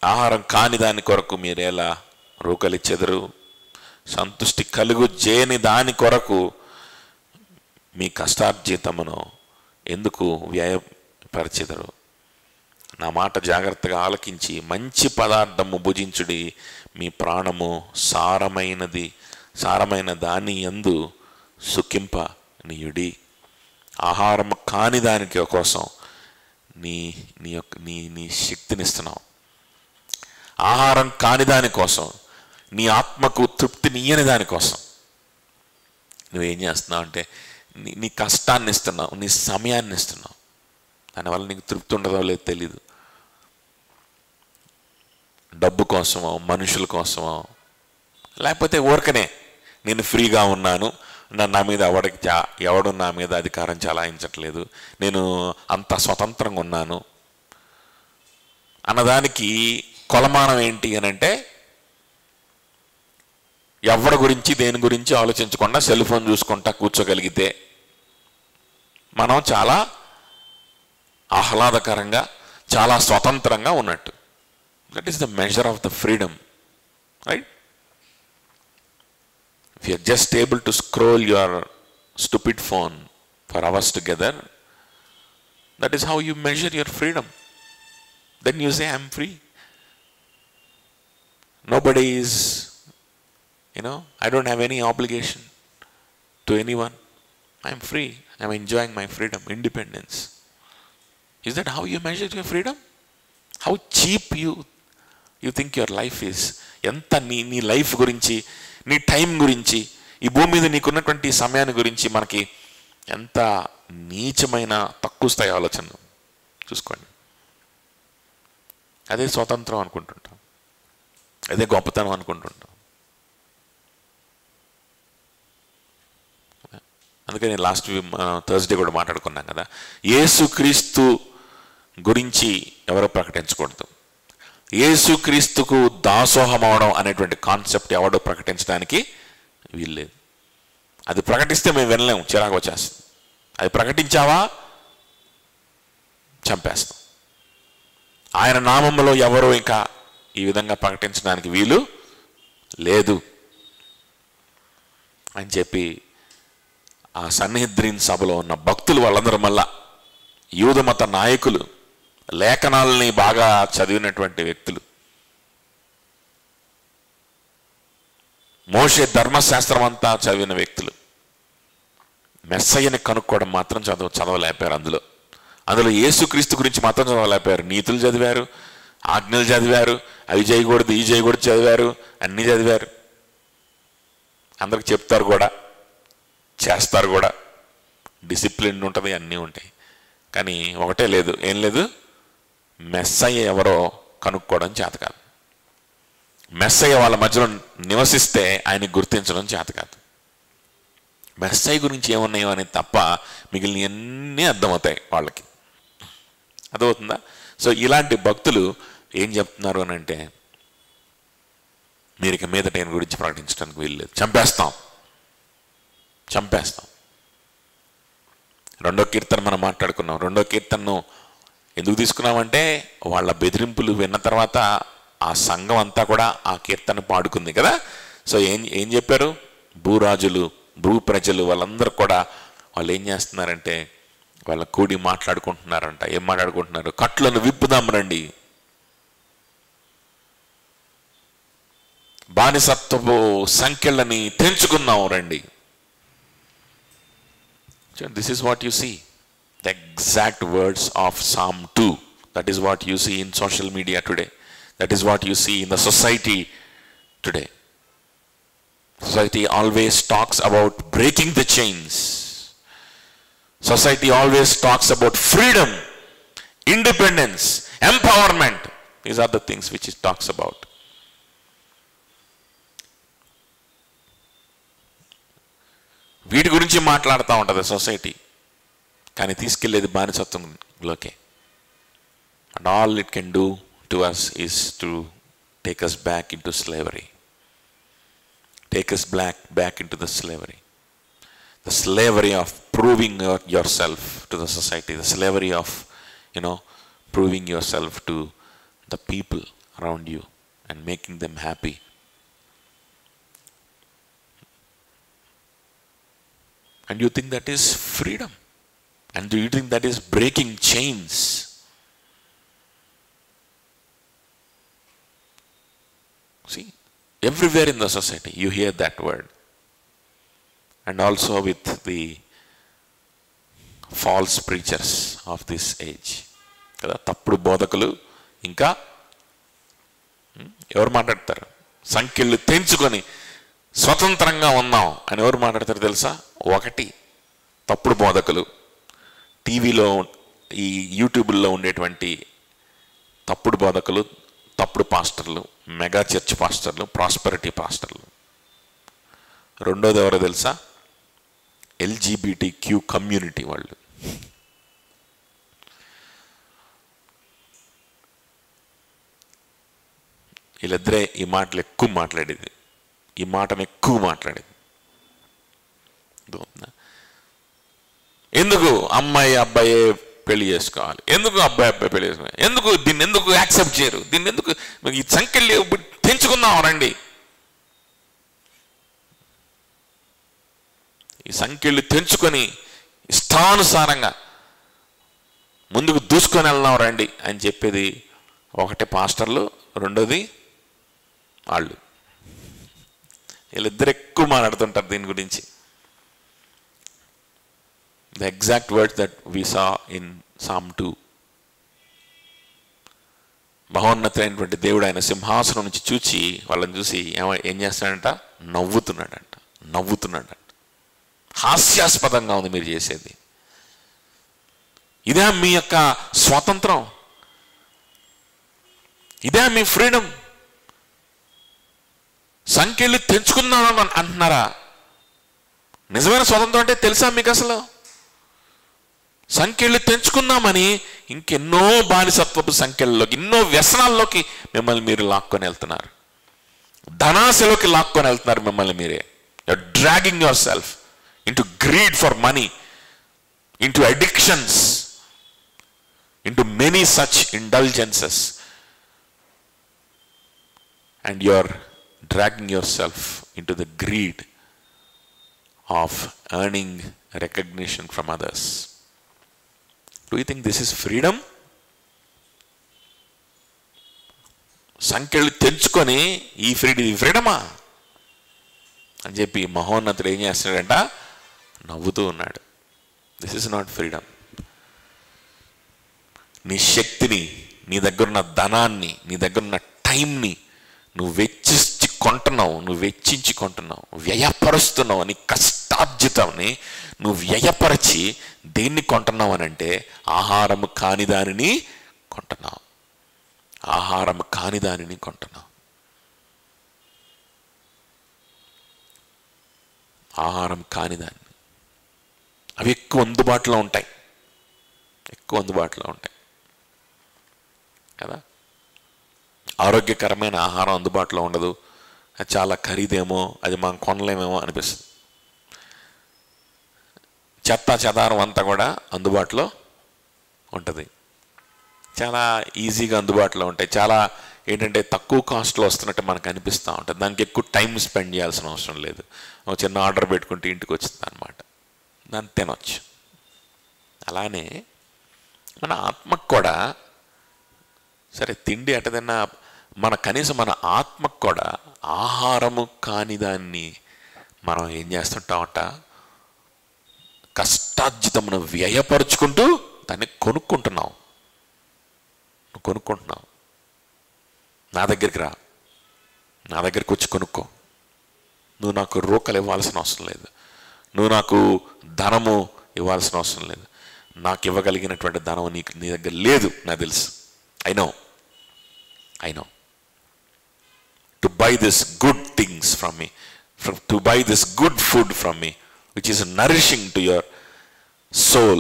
ఆహారం కాని దాని కొరకు మీరేలా రూకలిచ్చెదరు? సంతుష్టి కలుగు చేయని దాని కొరకు మీ కష్టార్జితమును ఎందుకు వ్యయపరచెదరు? నా మాట జాగ్రత్తగా ఆలకించి మంచి పదార్థము భుజించుడి, మీ ప్రాణము సారమైన దాని యందు సుఖింపనీయుడి. ఆహారము కాని దానికి కోసం నీ శక్తినిస్తున్నావు. ఆహారం కాని దానికోసం, నీ ఆత్మకు తృప్తినియని దానికోసం నువ్వేం చేస్తున్నావు అంటే నీ కష్టాన్ని ఇస్తున్నావు, నీ సమయాన్ని ఇస్తున్నావు. దానివల్ల నీకు తృప్తి ఉండదో లేదో తెలీదు. డబ్బు కోసమో, మనుషుల కోసమో, లేకపోతే ఊరకనే నేను ఫ్రీగా ఉన్నాను, నా మీద ఎవడు నా మీద అధికారం చలాయించట్లేదు, నేను అంత స్వతంత్రంగా ఉన్నాను అన్నదానికి కొలమానం ఏంటి అని అంటే, ఎవరి గురించి దేని గురించి ఆలోచించకుండా సెల్ ఫోన్ చూసుకుంటా కూర్చోగలిగితే మనం చాలా ఆహ్లాదకరంగా, చాలా స్వతంత్రంగా ఉన్నట్టు. That is the measure of the freedom, right? If you are just able to scroll your stupid phone for hours together, that is how you measure your freedom. Then you say, I am free. Nobody is, I don't have any obligation to anyone. I am free. I am enjoying my freedom, independence. Is that how you measure your freedom? How cheap you think your life is? ఎంత నీ లైఫ్ గురించి, నీ టైం గురించి, ఈ భూమి మీద నీకున్నటువంటి సమయాన్ని గురించి మనకి ఎంత నీచమైన తక్కువ స్థాయి ఆలోచన చూసుకోండి. అదే స్వతంత్రం అనుకుంటుంటాం, అదే గొప్పతనం అనుకుంటుంటాం. అందుకని లాస్ట్ థర్స్డే కూడా మాట్లాడుకున్నాం కదా, యేసుక్రీస్తు గురించి ఎవరో ప్రకటించకూడదు. యేసుక్రీస్తుకు దాసోహం అవడం అనేటువంటి కాన్సెప్ట్ ఎవడో ప్రకటించడానికి వీల్లేదు. అది ప్రకటిస్తే మేము వినలేము, చిరాకు వచ్చేస్తుంది. అది ప్రకటించావా చంపేస్తాం. ఆయన నామములో ఎవరో ఇంకా ఈ విధంగా ప్రకటించడానికి వీలు లేదు అని చెప్పి ఆ సన్నిహిద్రీన్ సభలో ఉన్న భక్తులు వాళ్ళందరూ, మళ్ళా యూదమత నాయకులు, లేఖనాలని బాగా చదివినటువంటి వ్యక్తులు, మోషే ధర్మశాస్త్రం అంతా చదివిన వ్యక్తులు మెస్సయ్యని కనుక్కోవడం మాత్రం చదవలేపారు. అందులో యేసుక్రీస్తు గురించి మాత్రం చదవలేపారు. నీతులు చదివారు, ఆజ్ఞలు చదివారు, అవి చేయకూడదు ఇవి చేయకూడదు చదివారు, అన్నీ చదివారు. అందరికి చెప్తారు కూడా, చేస్తారు కూడా, డిసిప్లిన్ ఉంటుంది, అన్నీ ఉంటాయి. కానీ ఒకటే లేదు, ఏం లేదు, మెస్సయ్య ఎవరో కనుక్కోవడం చేత కాదు. మెస్సయ్య వాళ్ళ మధ్యలో నివసిస్తే ఆయన గుర్తించడం చేత కాదు. మెస్సయ్య గురించి ఏమున్నాయో అని తప్ప మిగిలిన అన్నీ అర్థమవుతాయి వాళ్ళకి. అర్థమవుతుందా? సో ఇలాంటి భక్తులు ఏం చెప్తున్నారు అని అంటే, మీరు ఇక మీదట ఆయన గురించి ప్రకటించడానికి వీల్లేదు, చంపేస్తాం. 2వ కీర్తన మనం మాట్లాడుకున్నాం. 2వ కీర్తనను ఎందుకు తీసుకున్నామంటే, వాళ్ళ బెదిరింపులు విన్న తర్వాత ఆ సంఘం అంతా కూడా ఆ కీర్తన పాడుకుంది కదా. సో ఏం చెప్పారు? భూరాజులు, భూ ప్రజలు వాళ్ళందరూ కూడా వాళ్ళు ఏం చేస్తున్నారంటే, వాళ్ళ కూడి మాట్లాడుకుంటున్నారంట. ఏం మాట్లాడుకుంటున్నారు? కట్లను విప్పుదాం రండి, బానిసత్వపు సంఖ్యలని తెంచుకుందాం రండి. This is what you see, the exact words of Psalm 2. That is what you see in social media today. That is what you see in the society today. Society always talks about breaking the chains. Society always talks about freedom, independence, empowerment. These are the things which it talks about. వీటి గురించి మాట్లాడుతూ ఉంటుంది సొసైటీ, కానీ తీసుకెళ్లేది బానిసత్వంలోకే. And all it can do to us is to take us back into slavery. Take us back into the slavery. The slavery of proving yourself to the society, the slavery of, proving yourself to the people around you and making them happy. And you think that is freedom? And do you think that is breaking chains? See, everywhere in the society you hear that word. And also with the false preachers of this age. కదా, తప్పుడు బోధకులు ఇంకా ఎవరు మాట్లాడతారు? సంఖ్యలు తెంచుకొని స్వతంత్రంగా ఉన్నాం అని ఎవరు మాట్లాడతారు తెలుసా? ఒకటి తప్పుడు బోధకులు, టీవీలో ఈ యూట్యూబ్లో ఉండేటువంటి తప్పుడు బోధకులు, తప్పుడు పాస్టర్లు, మెగా చర్చ్ పాస్టర్లు, ప్రాస్పెరిటీ పాస్టర్లు. రెండోది ఎవరో తెలుసా? LGBTQ కమ్యూనిటీ వాళ్ళు. వీళ్ళిద్దరే ఈ మాటలు ఎక్కువ మాట్లాడేది, ఈ మాటను ఎక్కువ మాట్లాడేది. ఎందుకు అమ్మాయి అబ్బాయి పెళ్లి చేసుకోవాలి? ఎందుకు అబ్బాయి అబ్బాయి పెళ్లి చేసుకోవాలి? ఎందుకు దీన్ని ఎందుకు యాక్సెప్ట్ చేయరు? దీన్ని ఎందుకు ఈ సంఖ్యలు తెంచుకుందాం రండి. ఈ సంఖ్యలు తెంచుకొని ఇష్టానుసారంగా ముందుకు దూసుకొని వెళ్దాం రండి అని చెప్పేది ఒకటి పాస్టర్లు, రెండోది వాళ్ళు. వీళ్ళిద్దరు ఎక్కువ మాట్లాడుతుంటారు దీని గురించి. The exact words that we saw in Psalm 2. మహోన్నతమైనటువంటి దేవుడు ఆయన సింహాసనం నుంచి చూచి వాళ్ళని చూసి ఏం చేస్తాడంట? నవ్వుతున్నాడంట. హాస్యాస్పదంగా ఉంది మీరు చేసేది. ఇదే మీ యొక్క స్వాతంత్రం? ఇదే మీ ఫ్రీడమ్? సంఖ్యలు తెంచుకున్నాను అంటున్నారా? నిజమైన స్వాతంత్రం అంటే తెలుసా మీకు అసలు? సంఖ్యలు తెంచుకుందామని ఇంకెన్నో బానిసత్వపు సంఖ్యల్లోకి, ఎన్నో వ్యసనాల్లోకి మిమ్మల్ని మీరు లాక్కొని వెళ్తున్నారు. ధనాశలోకి లాక్కొని వెళ్తున్నారు మిమ్మల్ని మీరే. You're dragging yourself into greed for money, into addictions, into many such indulgences. And you're dragging yourself into the greed of earning recognition from others. Do you think this is freedom? సంఖ్యలు తెంచుకొని ఈ ఫ్రీడమా అని చెప్పి మహోన్నతుడు ఏం చేస్తున్నాడంట? నవ్వుతూ ఉన్నాడు. This is not freedom. నీ శక్తిని, నీ దగ్గరున్న ధనాన్ని, నీ దగ్గరున్న టైంని నువ్వు వెచ్చించి కొంటున్నావు, వ్యయపరుస్తున్నావు. నీ కష్టార్జితాన్ని నువ్వు వ్యయపరచి దేన్ని కొంటున్నావు అని అంటే ఆహారము కాని దానిని కొంటున్నావు. ఆహారం కాని దాన్ని. అవి ఎక్కువ అందుబాటులో ఉంటాయి కదా. ఆరోగ్యకరమైన ఆహారం అందుబాటులో ఉండదు. అది చాలా ఖరీదేమో, అది మనం కొనలేమేమో అనిపిస్తుంది. చెత్త చెదారం అంతా కూడా అందుబాటులో ఉంటుంది, చాలా ఈజీగా అందుబాటులో ఉంటాయి. చాలా ఏంటంటే తక్కువ కాస్ట్లో వస్తున్నట్టు మనకు అనిపిస్తూ ఉంటుంది. దానికి ఎక్కువ టైం స్పెండ్ చేయాల్సిన అవసరం లేదు. ఒక చిన్న ఆర్డర్ పెట్టుకుంటే ఇంటికి వచ్చింది అనమాట, దాన్ని తినొచ్చు. అలానే మన ఆత్మకు కూడా సరే తిండి అటదన్నా, కనీసం మన ఆత్మకు కూడా ఆహారము కాని దాన్ని మనం ఏం చేస్తుంటామంట? కష్టార్జితమును వ్యయపరుచుకుంటూ దాన్ని కొనుక్కుంటున్నావు. నా దగ్గరికి రా, నా దగ్గరికి వచ్చి కొనుక్కో. నువ్వు నాకు రూకలు ఇవ్వాల్సిన అవసరం లేదు, నువ్వు నాకు ధనము ఇవ్వాల్సిన అవసరం లేదు. నాకు ఇవ్వగలిగినటువంటి ధనం నీ దగ్గర లేదు, నాకు తెలుసు. I know to buy this good things from me, to buy this good food from me which is nourishing to your soul.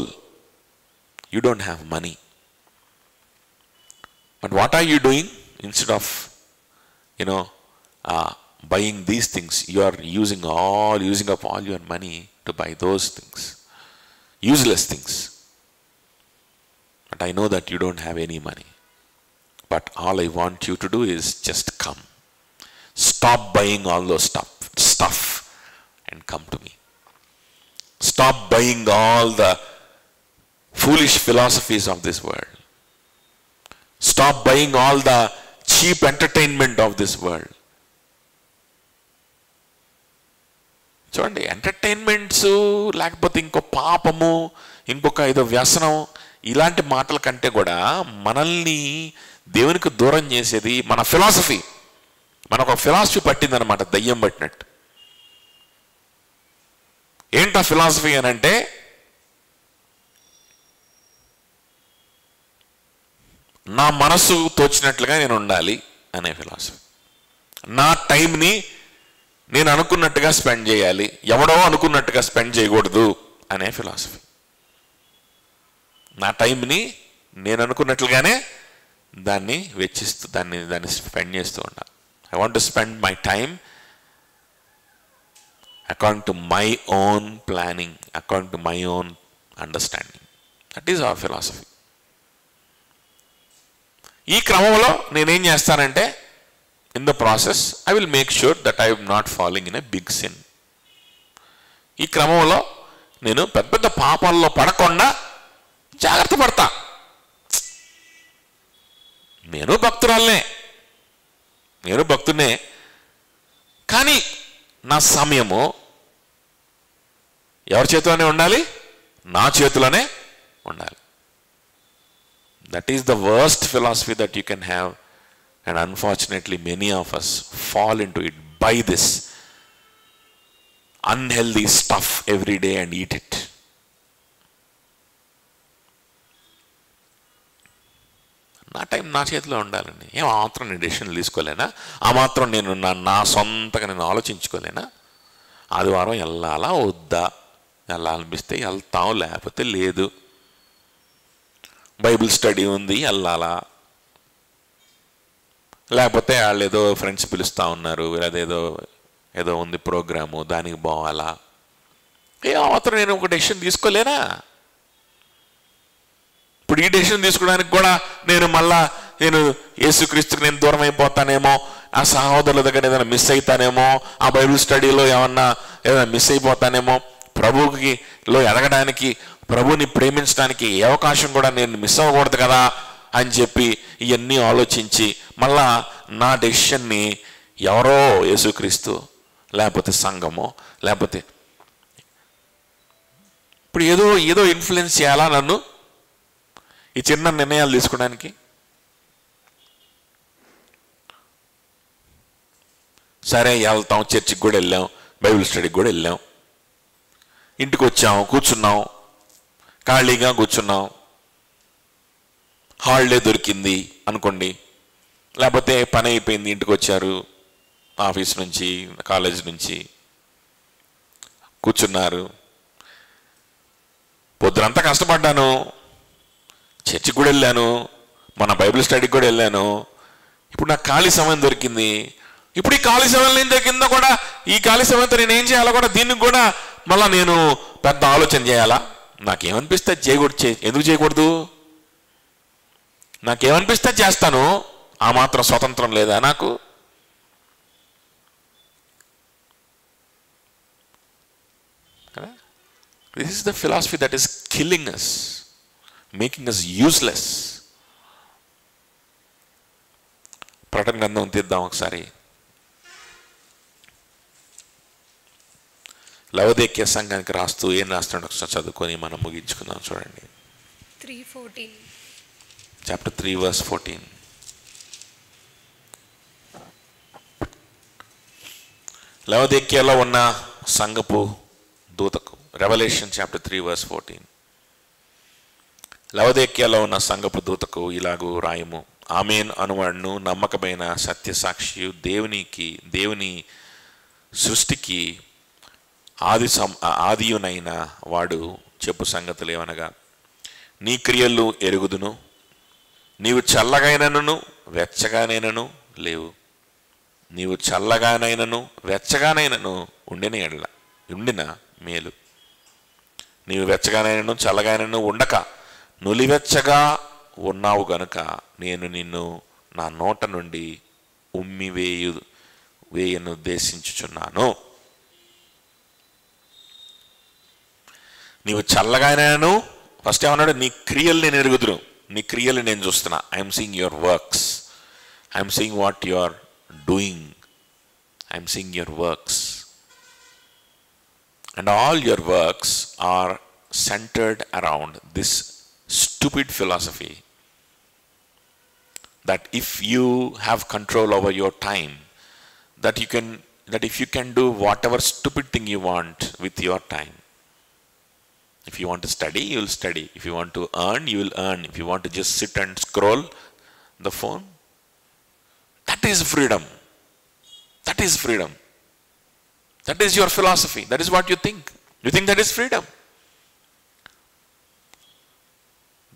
You don't have money. But what are you doing? Instead of buying these things, you are using up all your money to buy those things. useless things. But I know that you don't have any money. But all I want you to do is just come. Stop buying all those stuff and come to me. Stop buying all the foolish philosophies of this world. Stop buying all the cheap entertainment of this world. చూడండి, ఎంటర్టైన్మెంట్స్ లేకపోతే ఇంకో పాపము, ఇంకొక ఏదో వ్యసనం, ఇలాంటి మాటల కంటే కూడా మనల్ని దేవునికి దూరం చేసేది మన ఫిలాసఫీ. మనకు ఒక ఫిలాసఫీ పట్టిందనమాట, దయ్యం పట్టినట్టు. ఏంటా ఫిలాసఫీ అని అంటే, నా మనసు తోచినట్లుగా నేను ఉండాలి అనే ఫిలాసఫీ. నా టైంని నేను అనుకున్నట్టుగా స్పెండ్ చేయాలి, ఎవడో అనుకున్నట్టుగా స్పెండ్ చేయకూడదు అనే ఫిలాసఫీ. నా టైంని నేను అనుకున్నట్లుగానే దాన్ని వెచ్చిస్తూ దాన్ని స్పెండ్ చేస్తూ ఉండాలి. I want to spend my time according to my own planning, according to my own understanding. That is our philosophy. ఈ క్రమంలో నేనేం చేస్తానంటే, in the process I will make sure that I am not following in a big sin. ఈ క్రమంలో నేను పెద్ద పెద్ద పాపాల్లో పడకుండా జాగ్రత్త పడతా. నేను భక్తునే, కానీ నా సమయము ఎవరి చేతిలోనే ఉండాలి? నా చేతిలోనే ఉండాలి. That is the worst philosophy that you can have, and unfortunately many of us fall into it, buy this unhealthy stuff every day and eat it. నా టైం నా చేతిలో ఉండాలండి. ఏం ఆ మాత్రం నేను డెసిషన్ తీసుకోలేనా? ఆ మాత్రం నేను నా సొంతగా నేను ఆలోచించుకోలేనా? ఆదివారం వెళ్ళాలా వద్దా? వెళ్ళాలనిపిస్తే వెళ్తాం, లేకపోతే లేదు. బైబిల్ స్టడీ ఉంది, వెళ్ళాలా? లేకపోతే వాళ్ళు ఏదో ఫ్రెండ్స్ పిలుస్తూ ఉన్నారు, ఏదో ఉంది ప్రోగ్రాము, దానికి పోవాలా? ఏ మాత్రం నేను ఒక డెసిషన్ తీసుకోలేనా? ఇప్పుడు ఈ డెసిషన్ తీసుకోవడానికి కూడా నేను యేసుక్రీస్తుకి నేను దూరం అయిపోతానేమో, ఆ సహోదరుల దగ్గర ఏదైనా మిస్ అవుతానేమో, ఆ బైబిల్ స్టడీలో ఏదైనా మిస్ అయిపోతానేమో, ప్రభువుకిలో ఎదగడానికి, ప్రభుని ప్రేమించడానికి ఏ అవకాశం కూడా నేను మిస్ అవ్వకూడదు కదా అని చెప్పి ఇవన్నీ ఆలోచించి మళ్ళా నా డెసిషన్ని ఎవరో యేసుక్రీస్తు లేకపోతే సంఘమో లేకపోతే ఇప్పుడు ఏదో ఇన్ఫ్లుయెన్స్ చేయాలా నన్ను ఈ చిన్న నిర్ణయాలు తీసుకోవడానికి? సరే వెళ్తాం, చర్చికి కూడా వెళ్ళాం, బైబిల్ స్టడీకి కూడా వెళ్ళాం, ఇంటికి వచ్చాం, కూర్చున్నాం, ఖాళీగా కూర్చున్నాం, హాలిడే దొరికింది అనుకోండి, లేకపోతే పని అయిపోయింది, ఇంటికి వచ్చారు ఆఫీస్ నుంచి కాలేజ్ నుంచి, కూర్చున్నారు, పొద్దునంతా కష్టపడ్డాను, చర్చికి కూడా వెళ్ళాను, మన బైబిల్ స్టడీకి కూడా వెళ్ళాను, ఇప్పుడు నాకు ఖాళీ సమయం దొరికింది. ఇప్పుడు ఈ ఖాళీ సమయంలో ఏం దొరికిందో కూడా, ఈ ఖాళీ సమయంతో నేను ఏం చేయాలో కూడా, దీనికి కూడా మళ్ళీ నేను పెద్ద ఆలోచన చేయాలా? నాకేమనిపిస్తే ఎందుకు చేయకూడదు? నాకేమనిపిస్తే చేస్తాను. ఆ మాత్రం స్వతంత్రం లేదా నాకు? This is the philosophy that is killing us, making us useless. ప్రకటన గ్రంథం తీద్దాం ఒకసారి. లవోదికీయ సంఘానికి రాస్తూ ఏం రాస్తున్నాడు ఒకసారి చదువుకొని మనం ముగించుకుందాం. చూడండి, 3:14 చాప్టర్ 3 verse 14. లవోదికీయలో ఉన్న సంఘపు దూతకు, రెవల్యూషన్ చాప్టర్ 3 verse 14. లవోదికీయలో ఉన్న సంఘపు దూతకు ఇలాగూ రాయము: ఆమేన్ అనువాడును, నమ్మకమైన సత్యసాక్షియు, దేవుని సృష్టికి ఆదియునైన వాడు చెప్పు సంగతులు ఏమనగా, నీ క్రియలు ఎరుగుదును, నీవు చల్లగానైనను వెచ్చగానైనను లేవు. నీవు చల్లగానైనను వెచ్చగానైనను ఉండిన మేలు, నీవు వెచ్చగానైనను చల్లగానైనను ఉండక నులివెచ్చగా ఉన్నావు గనుక నేను నిన్ను నా నోట నుండి వేయను ఉద్దేశించుచున్నాను. నీవు చల్లగానైనను, ఫస్ట్ ఏమన్నాడు, నీ క్రియలు నేను ఎరుగుదును, నీ క్రియలు నేను చూస్తున్నా. I'm seeing your works, I'm seeing what you are doing, I'm seeing your works. And all your works are centered around this stupid philosophy that if you have control over your time, that if you can do whatever stupid thing you want with your time. If you want to study, you will study. If you want to earn, you will earn. If you want to just sit and scroll the phone, that is freedom. That is freedom. That is your philosophy. That is what you think. You think that is freedom.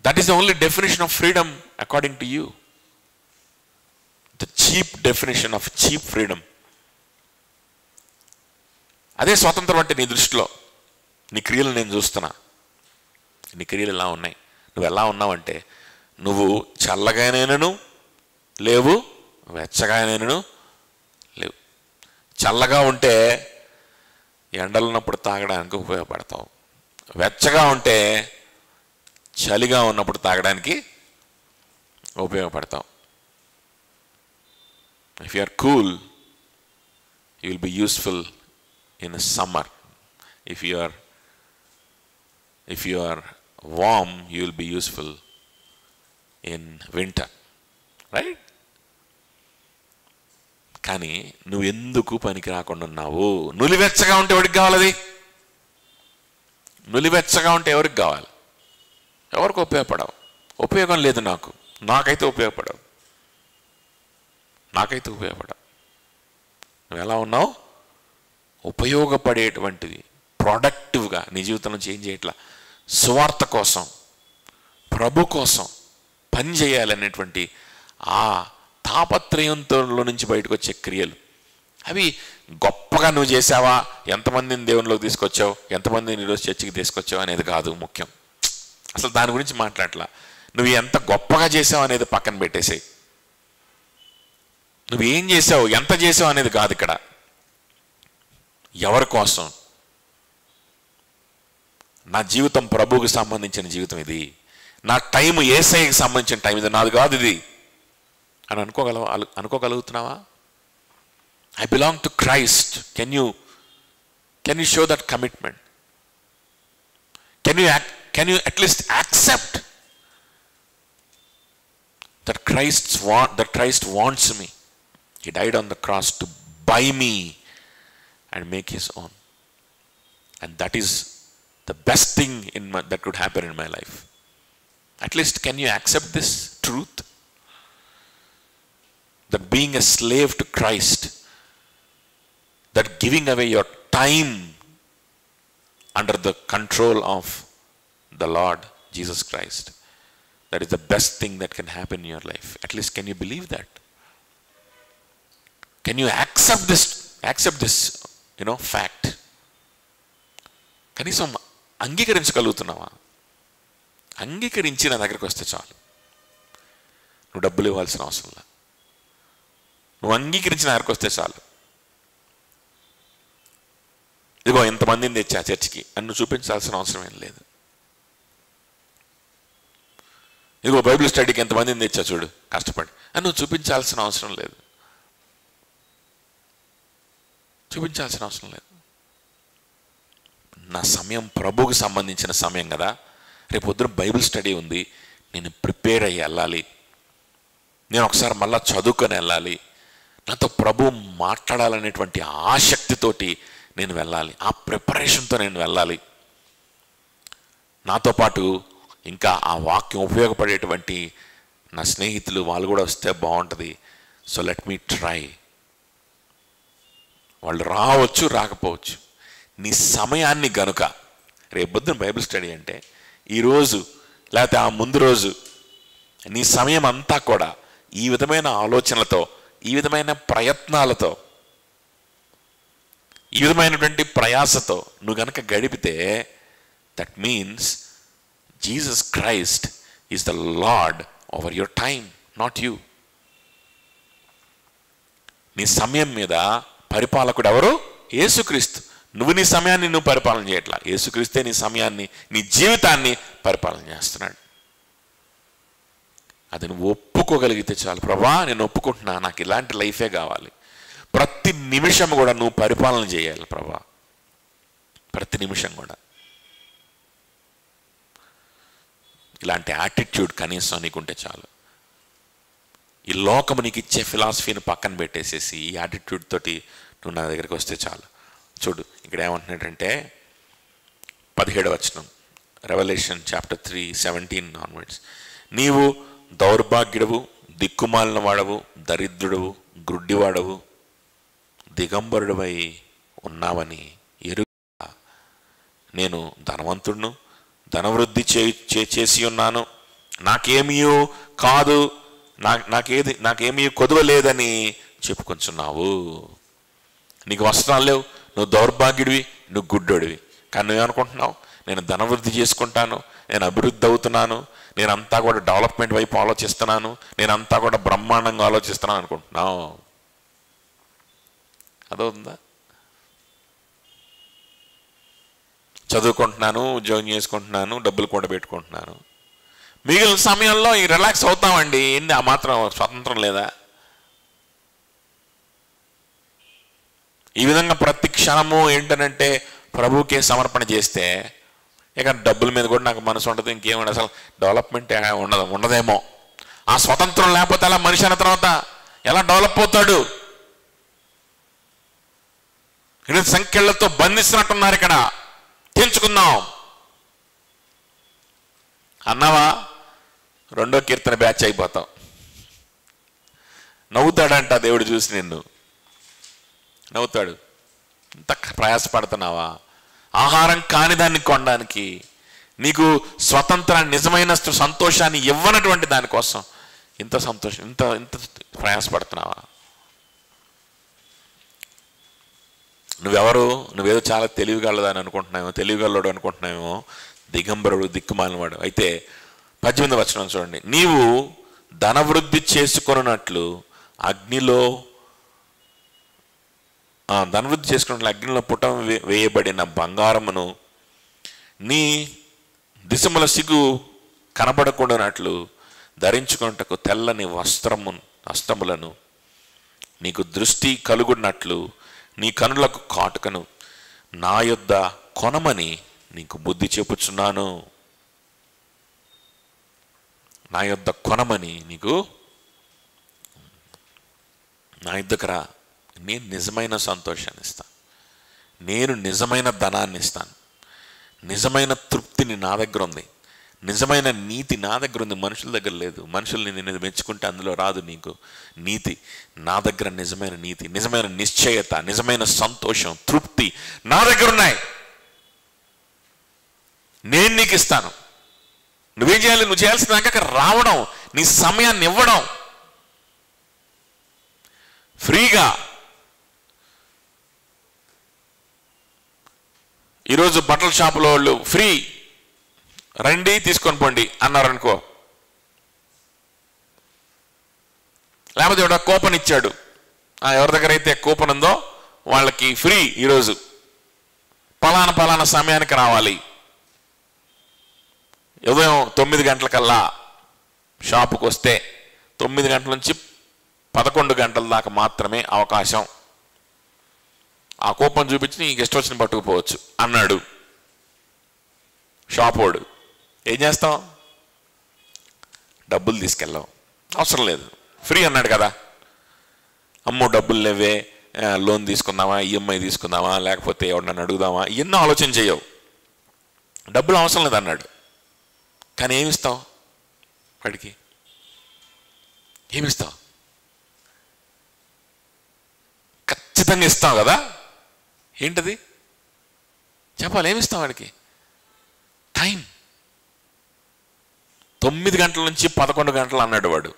That is the only definition of freedom according to you. The cheap definition of cheap freedom. అదే స్వాతంత్రం అంటే నీ దృష్టిలో. నీ క్రియలు నేను చూస్తున్నా, నీ క్రియలు ఎలా ఉన్నాయి, నువ్వు ఎలా ఉన్నావంటే నువ్వు చల్లగానైనను లేవు, వెచ్చగానైనను లేవు. చల్లగా ఉంటే ఎండలు ఉన్నప్పుడు తాగడానికి ఉపయోగపడతావు, వెచ్చగా ఉంటే చలిగా ఉన్నప్పుడు తాగడానికి ఉపయోగపడతావు. If you are cool you will be useful in summer. If you are warm, you will be useful in winter, right? కానీ నువ్వు ఎందుకు పనికి రాకుండా ఉన్నావు? నులివెచ్చగా ఉంటే ఎవరికి కావాలి? అది నులివెచ్చగా ఉంటే ఎవరికి కావాలి? ఎవరికి ఉపయోగపడవు. ఉపయోగం లేదు. నాకైతే ఉపయోగపడవు. నువ్వు ఎలా ఉన్నావు? ఉపయోగపడేటువంటిది, ప్రొడక్టివ్గా నీ జీవితంలో చేంజ్ చేయట్లా. సువార్త కోసం, ప్రభు కోసం పని చేయాలనేటువంటి ఆ తాపత్రయంతో నుంచి బయటకు వచ్చే క్రియలు, అవి గొప్పగా నువ్వు చేసావా, ఎంతమందిని దేవునిలోకి తీసుకొచ్చావు, ఎంతమందిని ఈరోజు చర్చికి తీసుకొచ్చావు అనేది కాదు ముఖ్యం. అసలు దాని గురించి మాట్లాడట్లా. నువ్వు ఎంత గొప్పగా చేసావు అనేది పక్కన పెట్టేసేయి. నువ్వేం చేసావు, ఎంత చేసావు అనేది కాదు ఇక్కడ. ఎవరి కోసం? నా జీవితం ప్రభువుకి సంబంధించిన జీవితం ఇది, నా టైం యేసయ్యకి సంబంధించిన టైం ఇది, నాది కాదు ఇది అని అనుకోగలుగుతున్నావా? I belong to Christ. Can you show that commitment? Can you at least accept that Christ wants me? He died on the cross to buy me and make his own, and that is the best thing that could happen in my life. At least can you accept this truth, that being a slave to Christ, that giving away your time under the control of the Lord Jesus Christ, that is the best thing that can happen in your life? At least can you believe that? Can you accept this fact? కనీసం అంగీకరించగలుగుతున్నావా? అంగీకరించి నా దగ్గరికి వస్తే చాలు. నువ్వు డబ్బులు ఇవ్వాల్సిన అవసరం లేదు. నువ్వు అంగీకరించి నా దగ్గరికి వస్తే చాలు. ఇదిగో ఎంతమందిని తెచ్చా చర్చికి అని నువ్వు చూపించాల్సిన అవసరం ఏం లేదు. ఇదిగో బైబిల్ స్టడీకి ఎంతమందిని తెచ్చా చూడు కష్టపడి అని నువ్వు చూపించాల్సిన అవసరం లేదు. నా సమయం ప్రభువుకు సంబంధించిన సమయం కదా. రేపు పొద్దున బైబిల్ స్టడీ ఉంది, నేను ప్రిపేర్ అయ్యి వెళ్ళాలి. నేను ఒకసారి మళ్ళా చదువుకొని వెళ్ళాలి. నాతో ప్రభు మాట్లాడాలనేటువంటి ఆసక్తితోటి నేను వెళ్ళాలి. ఆ ప్రిపరేషన్తో నేను వెళ్ళాలి. నాతో పాటు ఇంకా ఆ వాక్యం ఉపయోగపడేటువంటి నా స్నేహితులు వాళ్ళు కూడా వస్తే బాగుంటుంది. So let me try. వాళ్ళు రావచ్చు, రాకపోవచ్చు. నీ సమయాన్ని గనుక రేపు పొద్దున బైబిల్ స్టడీ అంటే ఈరోజు లేకపోతే ఆ ముందు రోజు నీ సమయం అంతా కూడా ఈ విధమైన ఆలోచనలతో, ఈ విధమైన ప్రయత్నాలతో, ఈ విధమైనటువంటి ప్రయాసతో నువ్వు గనక గడిపితే that means Jesus Christ is the Lord over your time, not you. నీ సమయం మీద పరిపాలకుడు ఎవరు? యేసుక్రీస్తు. నువ్వు నీ సమయాన్ని నువ్వు పరిపాలన చేయట్లా, యేసుక్రీస్తే నీ సమయాన్ని, నీ జీవితాన్ని పరిపాలన చేస్తున్నాడు. అది నువ్వు ఒప్పుకోగలిగితే చాలు. ప్రభా, నేను ఒప్పుకుంటున్నా, నాకు ఇలాంటి లైఫే కావాలి. ప్రతి నిమిషం కూడా నువ్వు పరిపాలన చేయాలి ప్రభా, ప్రతి నిమిషం కూడా. ఇలాంటి యాటిట్యూడ్ కనీసం నీకుంటే చాలు. ఈ లోకము నీకు ఇచ్చే ఫిలాసఫీని పక్కన పెట్టేసేసి ఈ యాటిట్యూడ్ తోటి నువ్వు నా దగ్గరికి వస్తే చాలు. చూడు ఇక్కడ ఏమంటున్నాడంటే 17వ వచనం, రెవల్యూషన్ చాప్టర్ 3:17 ఆన్వర్డ్స్. నీవు దౌర్భాగ్యుడవు, దిక్కుమాలిన వాడవు, దరిద్రుడవు, గ్రుడ్డివాడవు, దిగంబరుడవై ఉన్నావని ఎరుగా నేను ధనవంతుడును, ధనవృద్ధి చేసి ఉన్నాను, నాకేమీ కాదు, నాకేమీ కొదవలేదని చెప్పుకొంచున్నావు. నీకు వస్త్రాలు లేవు, నువ్వు దౌర్భాగ్యుడివి, నువ్వు గుడ్డోడివి. కానీ నువ్వేమనుకుంటున్నావు, నేను ధనవృద్ధి చేసుకుంటాను, నేను అభివృద్ధి అవుతున్నాను, నేనంతా కూడా డెవలప్మెంట్ వైపు ఆలోచిస్తున్నాను, నేనంతా కూడా బ్రహ్మాండంగా ఆలోచిస్తున్నాను అనుకుంటున్నావు. అదవుతుందా? చదువుకుంటున్నాను, ఉద్యోగం చేసుకుంటున్నాను, డబ్బులు కూడా పెట్టుకుంటున్నాను, మిగిలిన సమయంలో ఈ రిలాక్స్ అవుతామండి. ఏంది ఆ మాత్రం స్వతంత్రం లేదా? ఈ విధంగా ప్రతి క్షణము ఏంటనంటే ప్రభువుకే సమర్పణ చేస్తే ఇక డబ్బుల మీద కూడా నాకు మనసు ఉండదు, ఇంకేముండదు, అసలు డెవలప్మెంట్ ఉండదేమో. ఆ స్వతంత్రం లేకపోతే అలా మనిషి అన్న తర్వాత ఎలా డెవలప్ అవుతాడు? ఇక్కడ సంఖ్యలతో బంధిస్తున్నట్టున్నారు. ఇక్కడ తెంచుకుందాం అన్నావా, 2వ కీర్తన బ్యాచ్ అయిపోతాం. నవ్వుతాడంట దేవుడు చూసి, నిన్ను నవ్వుతాడు. ఇంత ప్రయాసపడుతున్నావా ఆహారం కాని దాన్ని కొనడానికి? నీకు స్వతంత్రాన్ని, నిజమైన సంతోషాన్ని ఇవ్వనటువంటి దానికోసం ఇంత సంతోషం, ఇంత ప్రయాసపడుతున్నావా? నువ్వేదో చాలా తెలివిగలదని అనుకుంటున్నావేమో, తెలివిగలడు అనుకుంటున్నావేమో, దిగంబరుడు, దిక్కుమాలినవాడు. అయితే 18వ వచనం చూడండి. నీవు ధనవృద్ధి చేసుకొనున్నట్లు అగ్నిలో అగ్నిలో పుటం వేయబడిన బంగారమును, నీ దిశముల సిగ్గు కనబడకుండానట్లు ధరించుకున్నటకు తెల్లని వస్త్రములను, నీకు దృష్టి కలుగున్నట్లు నీ కనులకు కాటుకను నా యొద్ద కొనమని నీకు బుద్ధి చెప్పుచున్నాను. నా యొద్ద కొనమని నీకు, నా యొద్దకు రా, నేను నిజమైన సంతోషాన్ని ఇస్తాను, నేను నిజమైన ధనాన్ని ఇస్తాను, నిజమైన తృప్తిని నా దగ్గర ఉంది, నిజమైన నీతి నా దగ్గర ఉంది, మనుషుల దగ్గర లేదు. మనుషుల్ని నేను మెచ్చుకుంటే అందులో రాదు నీకు నీతి. నా దగ్గర నిజమైన నీతి, నిజమైన నిశ్చయత, నిజమైన సంతోషం, తృప్తి నా దగ్గర ఉన్నాయి. నేను నీకు ఇస్తాను. నువ్వేం చేయాలి? నువ్వు చేయాల్సిన అక్కడ రావడం, నీ సమయాన్ని ఇవ్వడం ఫ్రీగా. ఈరోజు బట్టల షాపులో వాళ్ళు ఫ్రీ, రండి తీసుకొని పోండి అన్నారు అనుకో, లేకపోతే ఎవడ కూపన్ ఇచ్చాడు, ఎవరి దగ్గర అయితే కూపన్ ఉందో వాళ్ళకి ఫ్రీ, ఈరోజు పలానా సమయానికి రావాలి, ఉదయం 9 గంటలకల్లా షాపుకి వస్తే 9 గంటల నుంచి 11 గంటల దాకా మాత్రమే అవకాశం, ఆ కూపన్ చూపించి నీకు ఇష్టం వచ్చిన పట్టుకుపోవచ్చు అన్నాడు షాపోడు. ఏం చేస్తాం? డబ్బులు తీసుకెళ్ళాం, అవసరం లేదు, ఫ్రీ అన్నాడు కదా. అమ్మో డబ్బులు లేవే, లోన్ తీసుకుందామా, ఈఎంఐ తీసుకుందామా, లేకపోతే ఎవరినన్ను అడుగుదామా, ఎన్నో ఆలోచన చేయవు. డబ్బులు అవసరం లేదు అన్నాడు. కానీ ఏమిస్తావు వాడికి? ఏమిస్తావు? ఖచ్చితంగా ఇస్తావు కదా. ఏంటది చెప్పాలి? ఏమిస్తావు వాడికి? టైం. 9 గంటల నుంచి 11 గంటలు అన్నాడు వాడు.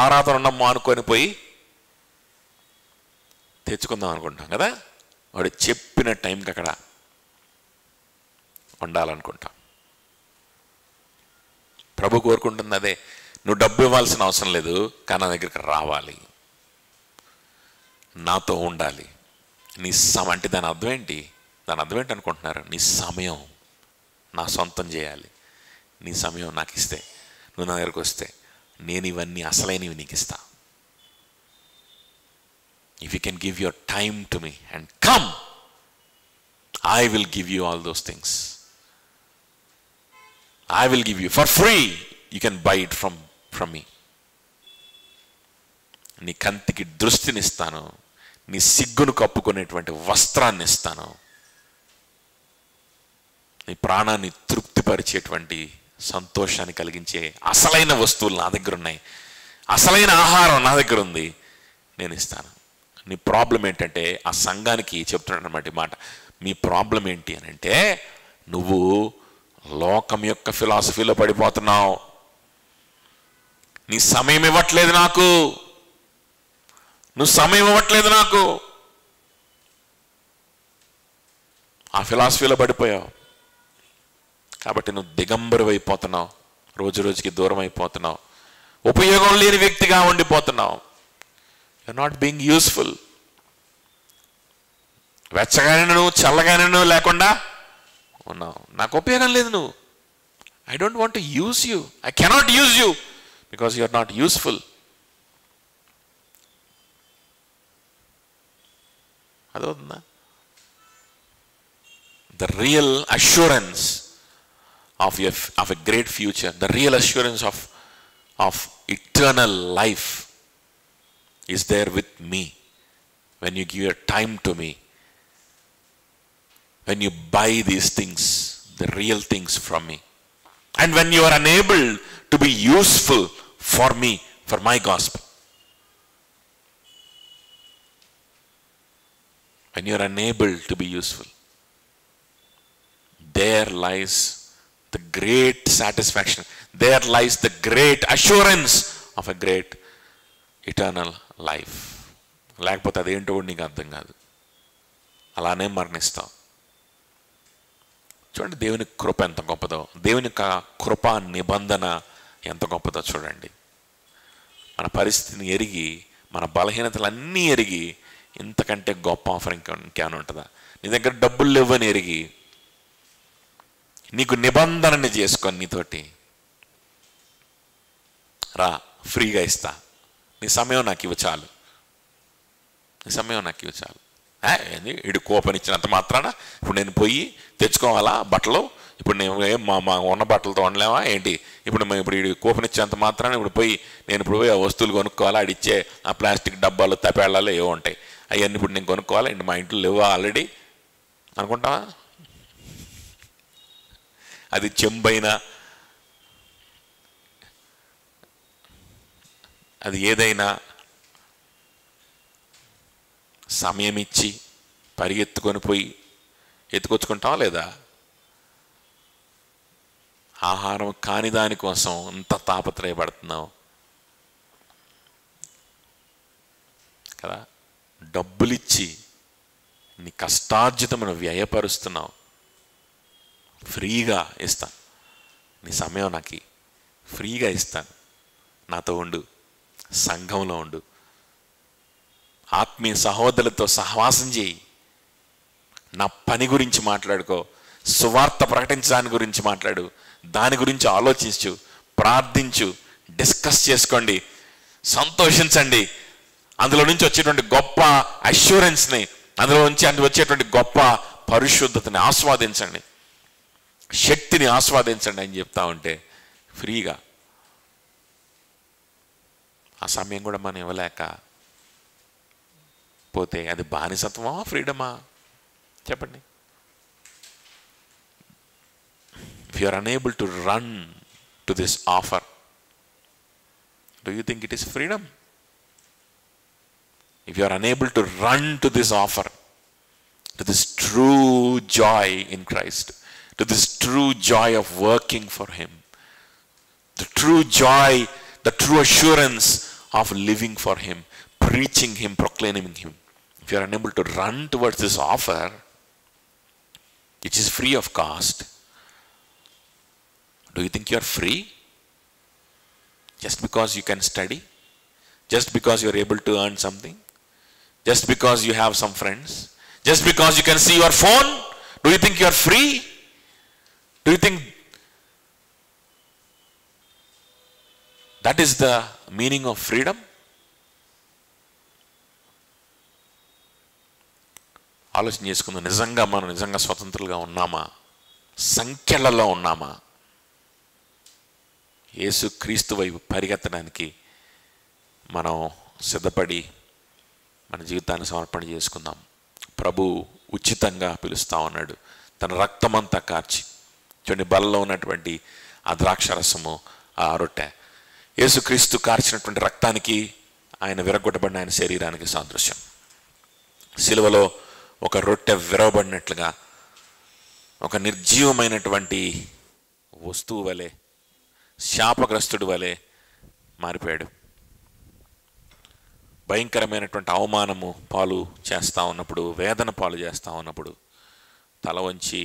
ఆరాధన ఉన్న మానుకొని పోయి తెచ్చుకుందాం అనుకుంటాం కదా. వాడు చెప్పిన టైంకి అక్కడ ఉండాలనుకుంటాం. ప్రభు కోరుకుంటుంది అదే. నువ్వు డబ్బు ఇవ్వాల్సిన అవసరం లేదు, కానీ నా దగ్గరికి రావాలి, నాతో ఉండాలి. నీ అంటే దాని అర్థం ఏంటి? దాని అర్థం ఏంటి అనుకుంటున్నారు? నీ సమయం నా సొంతం చేయాలి. నీ సమయం నాకు ఇస్తే, నువ్వు నా దగ్గరకు వస్తే నేను ఇవన్నీ అసలైనవి నీకు ఇస్తా. If you can give your time to me and come, I will give you all those things. I will give you for free. You can buy it from me. నీ కంటికి దృష్టిని ఇస్తాను, నీ సిగ్గును కప్పుకునేటువంటి వస్త్రాన్ని ఇస్తాను, నీ ప్రాణాన్ని తృప్తిపరిచేటువంటి సంతోషాన్ని కలిగించే అసలైన వస్తువులు నా దగ్గర ఉన్నాయి, అసలైన ఆహారం నా దగ్గర ఉంది, నేను ఇస్తాను. నీ ప్రాబ్లం ఏంటంటే, ఆ సంఘానికి చెప్తున్నాడు అన్నమాట ఈ మాట, మీ ప్రాబ్లం ఏంటి అని అంటే, నువ్వు లోకం యొక్క ఫిలాసఫీలో పడిపోతున్నావు. నీ సమయం ఇవ్వట్లేదు నాకు, నువ్వు సమయం ఇవ్వట్లేదు నాకు. ఆ ఫిలాసఫీలో పడిపోయావు కాబట్టి నువ్వు దిగంబరమైపోతున్నావు, రోజు రోజుకి దూరం అయిపోతున్నావు, ఉపయోగం లేని వ్యక్తిగా ఉండిపోతున్నావు. You are not being useful. వెచ్చగానే చల్లగానే లేకుండా ఉన్నావు, నాకు ఉపయోగం లేదు నువ్వు. I don't want to use you, I cannot use you because you are not useful. అదవుతుందా? The real assurance of a great future, the real assurance of eternal life is there with me when you give your time to me, when you buy these things, the real things from me, and when you are unable to be useful for me, for my gospel. When you are unable to be useful, there lies the great satisfaction, there lies the great assurance of a great eternal life. లేకపోతే అదేంటో నీకు అర్థం కాదు, అలానే మరణిస్తావు. చూడండి దేవుని కృప ఎంత గొప్పదో, దేవుని యొక్క కృపా నిబంధన ఎంత గొప్పదో చూడండి. మన పరిస్థితిని ఎరిగి, మన బలహీనతలన్నీ ఎరిగి, ఇంతకంటే గొప్ప ఆఫర్ ఇంకేమైనా ఉంటుందా? నీ దగ్గర డబ్బులు లేవని ఎరిగి నీకు నిబంధనని చేసుకొని నీతోటి రా, ఫ్రీగా ఇస్తా, నీ సమయం నాకు ఇవ్వ చాలు, నీ సమయం నాకు ఇవ్వ చాలు. ఏంది ఇడు కూపన్ ఇచ్చినంత మాత్రాన ఇప్పుడు నేను పోయి తెచ్చుకోవాలా బట్టలు? ఇప్పుడు నేను మా ఉన్న బట్టలతో ఉండలేమా ఏంటి? ఇప్పుడు ఇడు కూపన్ ఇచ్చినంత మాత్రాన ఇప్పుడు పోయి నేను ఇప్పుడు పోయి ఆ వస్తువులు కొనుక్కోవాలా? ఆడిచ్చే ఆ ప్లాస్టిక్ డబ్బాలు తపేళ్ళలో ఏవో ఉంటాయి, అవన్నీ ఇప్పుడు నేను కొనుక్కోవాలా? ఏంటి మా ఇంట్లో లేవా ఆల్రెడీ అనుకుంటావా? అది చెంబైనా, అది ఏదైనా సమయం ఇచ్చి పరిగెత్తుకొని పోయి ఎత్తుకొచ్చుకుంటావా లేదా? ఆహారం కాని దానికోసం అంత తాపత్రయపడుతున్నావు కదా. డబ్బులిచ్చి నీ కష్టార్జితమును వ్యయపరుస్తున్నావు. ఫ్రీగా ఇస్తాను, నీ సమయం నాకు ఫ్రీగా ఇస్తాను, నాతో ఉండు, సంఘంలో ఉండు, ఆత్మీయ సహోదరులతో సహవాసం చేయి, నా పని గురించి మాట్లాడుకో, సువార్త ప్రకటించడాని గురించి మాట్లాడు, దాని గురించి ఆలోచించు, ప్రార్థించు, డిస్కస్ చేసుకోండి, సంతోషించండి. అందులో నుంచి వచ్చేటువంటి గొప్ప అష్యూరెన్స్ని, అందులో నుంచి వచ్చేటువంటి గొప్ప పరిశుద్ధతని ఆస్వాదించండి, శక్తిని ఆస్వాదించండి అని చెప్తా ఉంటే ఫ్రీగా. ఆ సమయం కూడా మనం ఇవ్వలేక పోతే అది బానిసత్వమా, ఫ్రీడమా? చెప్పండి. If you are unable to run to this offer, do you think it is freedom? If you are unable to run to this offer, to this true joy in Christ, to this true joy of working for Him, the true joy, the true assurance of living for Him, preaching Him, proclaiming Him, if you are unable to run towards this offer, which is free of cost, do you think you are free just because you can study, just because you are able to earn something, just because you have some friends, just because you can see your phone? Do you think you are free? Do you think that is the meaning of freedom? ఆలోచన చేసుకుందాం. నిజంగా మనం నిజంగా స్వతంత్రులుగా ఉన్నామా? సంఖ్యలలో ఉన్నామా? యేసు క్రీస్తు వైపు పరిగెత్తడానికి మనం సిద్ధపడి మన జీవితాన్ని సమర్పణ చేసుకుందాం. ప్రభు ఉచితంగా పిలుస్తా ఉన్నాడు, తన రక్తమంతా కార్చి. చూడండి, బలలో ఉన్నటువంటి ఆ ద్రాక్షరసము, ఆ రొట్టె యేసుక్రీస్తు కార్చినటువంటి రక్తానికి, ఆయన విరగొట్టబడిన ఆయన శరీరానికి సాదృశ్యం. సిలువలో ఒక రొట్టె విరవబడినట్లుగా ఒక నిర్జీవమైనటువంటి వస్తువు వలె, శాపగ్రస్తుడి వలె మారిపోయాడు. భయంకరమైనటువంటి అవమానము పాలు చేస్తూ ఉన్నప్పుడు, వేదన పాలు చేస్తూ ఉన్నప్పుడు తల వంచి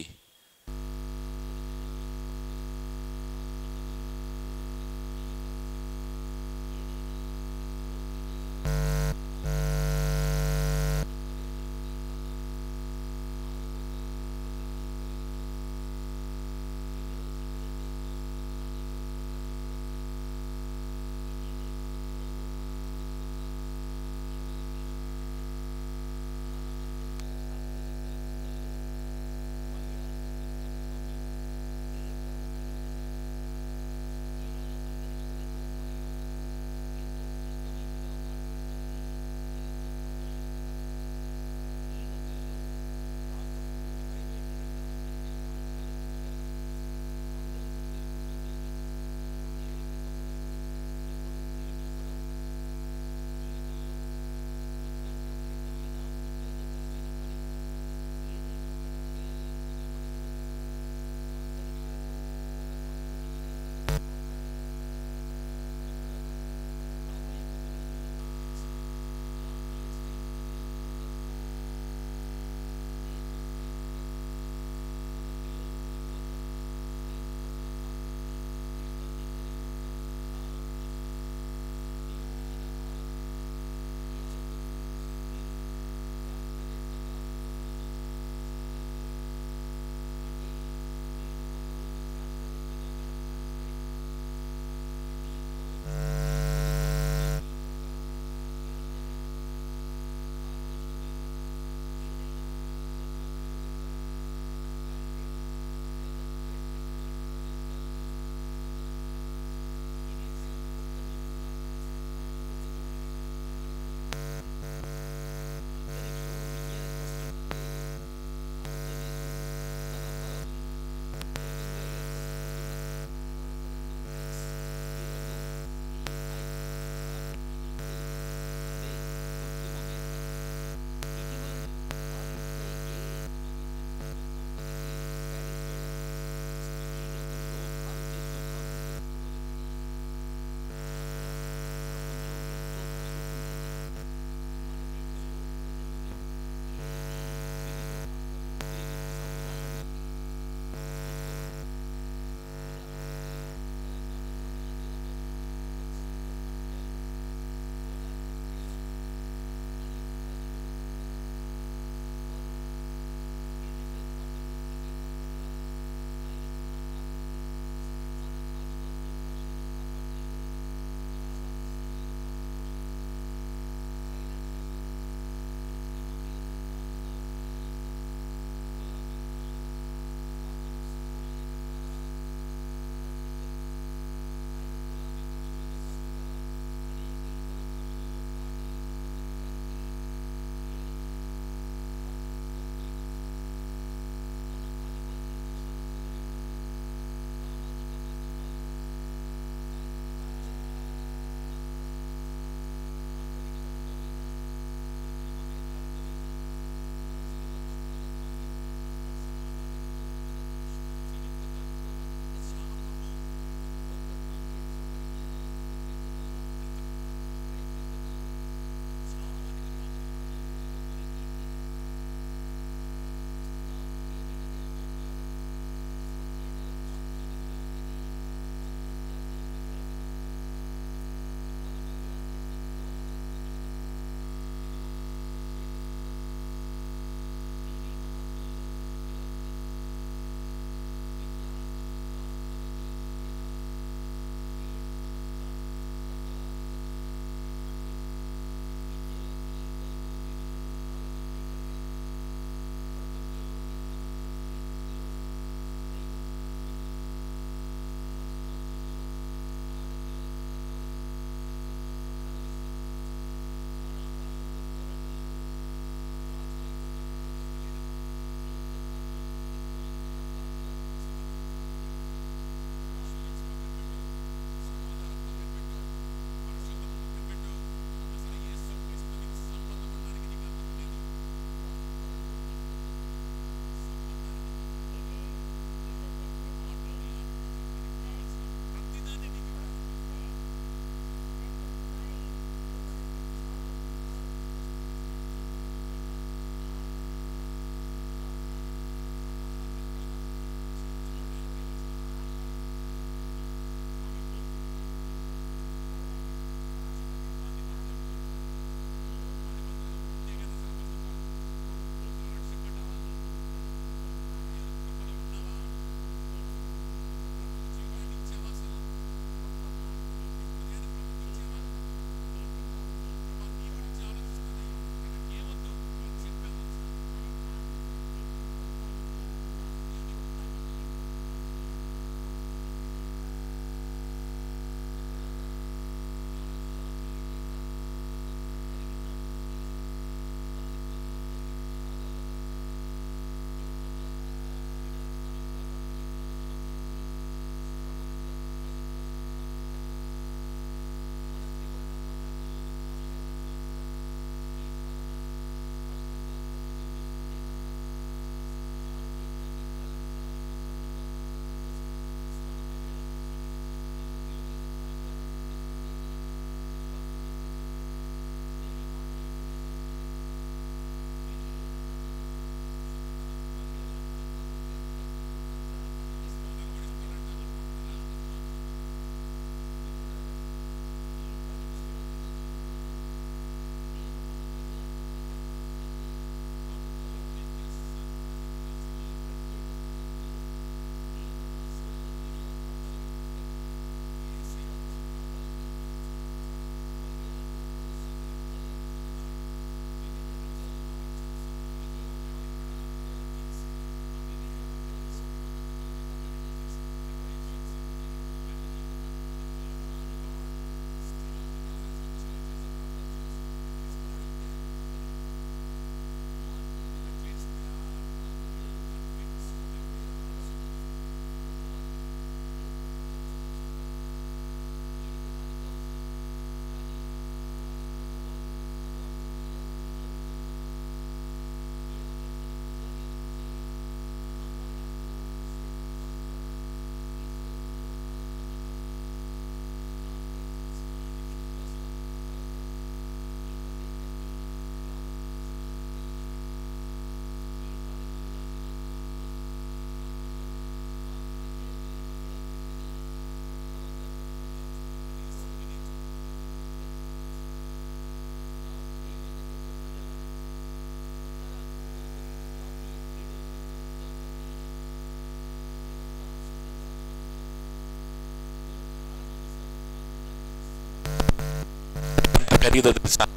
ఖరీదో తెలుసా?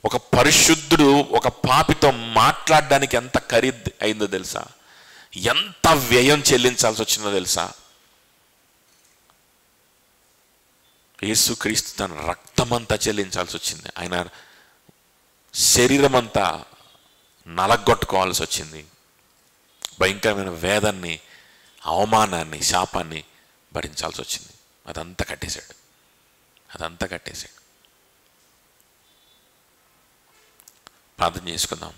ఒక పరిశుద్ధుడు ఒక పాపితో మాట్లాడడానికి ఎంత ఖరీదు అయిందో తెలుసా? ఎంత వ్యయం చెల్లించాల్సి వచ్చిందో తెలుసా? యేసుక్రీస్తు తన రక్తమంతా చెల్లించాల్సి వచ్చింది. ఆయన శరీరం అంతా నలగొట్టుకోవాల్సి వచ్చింది. భయంకరమైన వేదాన్ని, అవమానాన్ని, శాపాన్ని భరించాల్సి వచ్చింది. అదంతా కట్టేశాడు. ప్రార్థన చేసుకుందాం.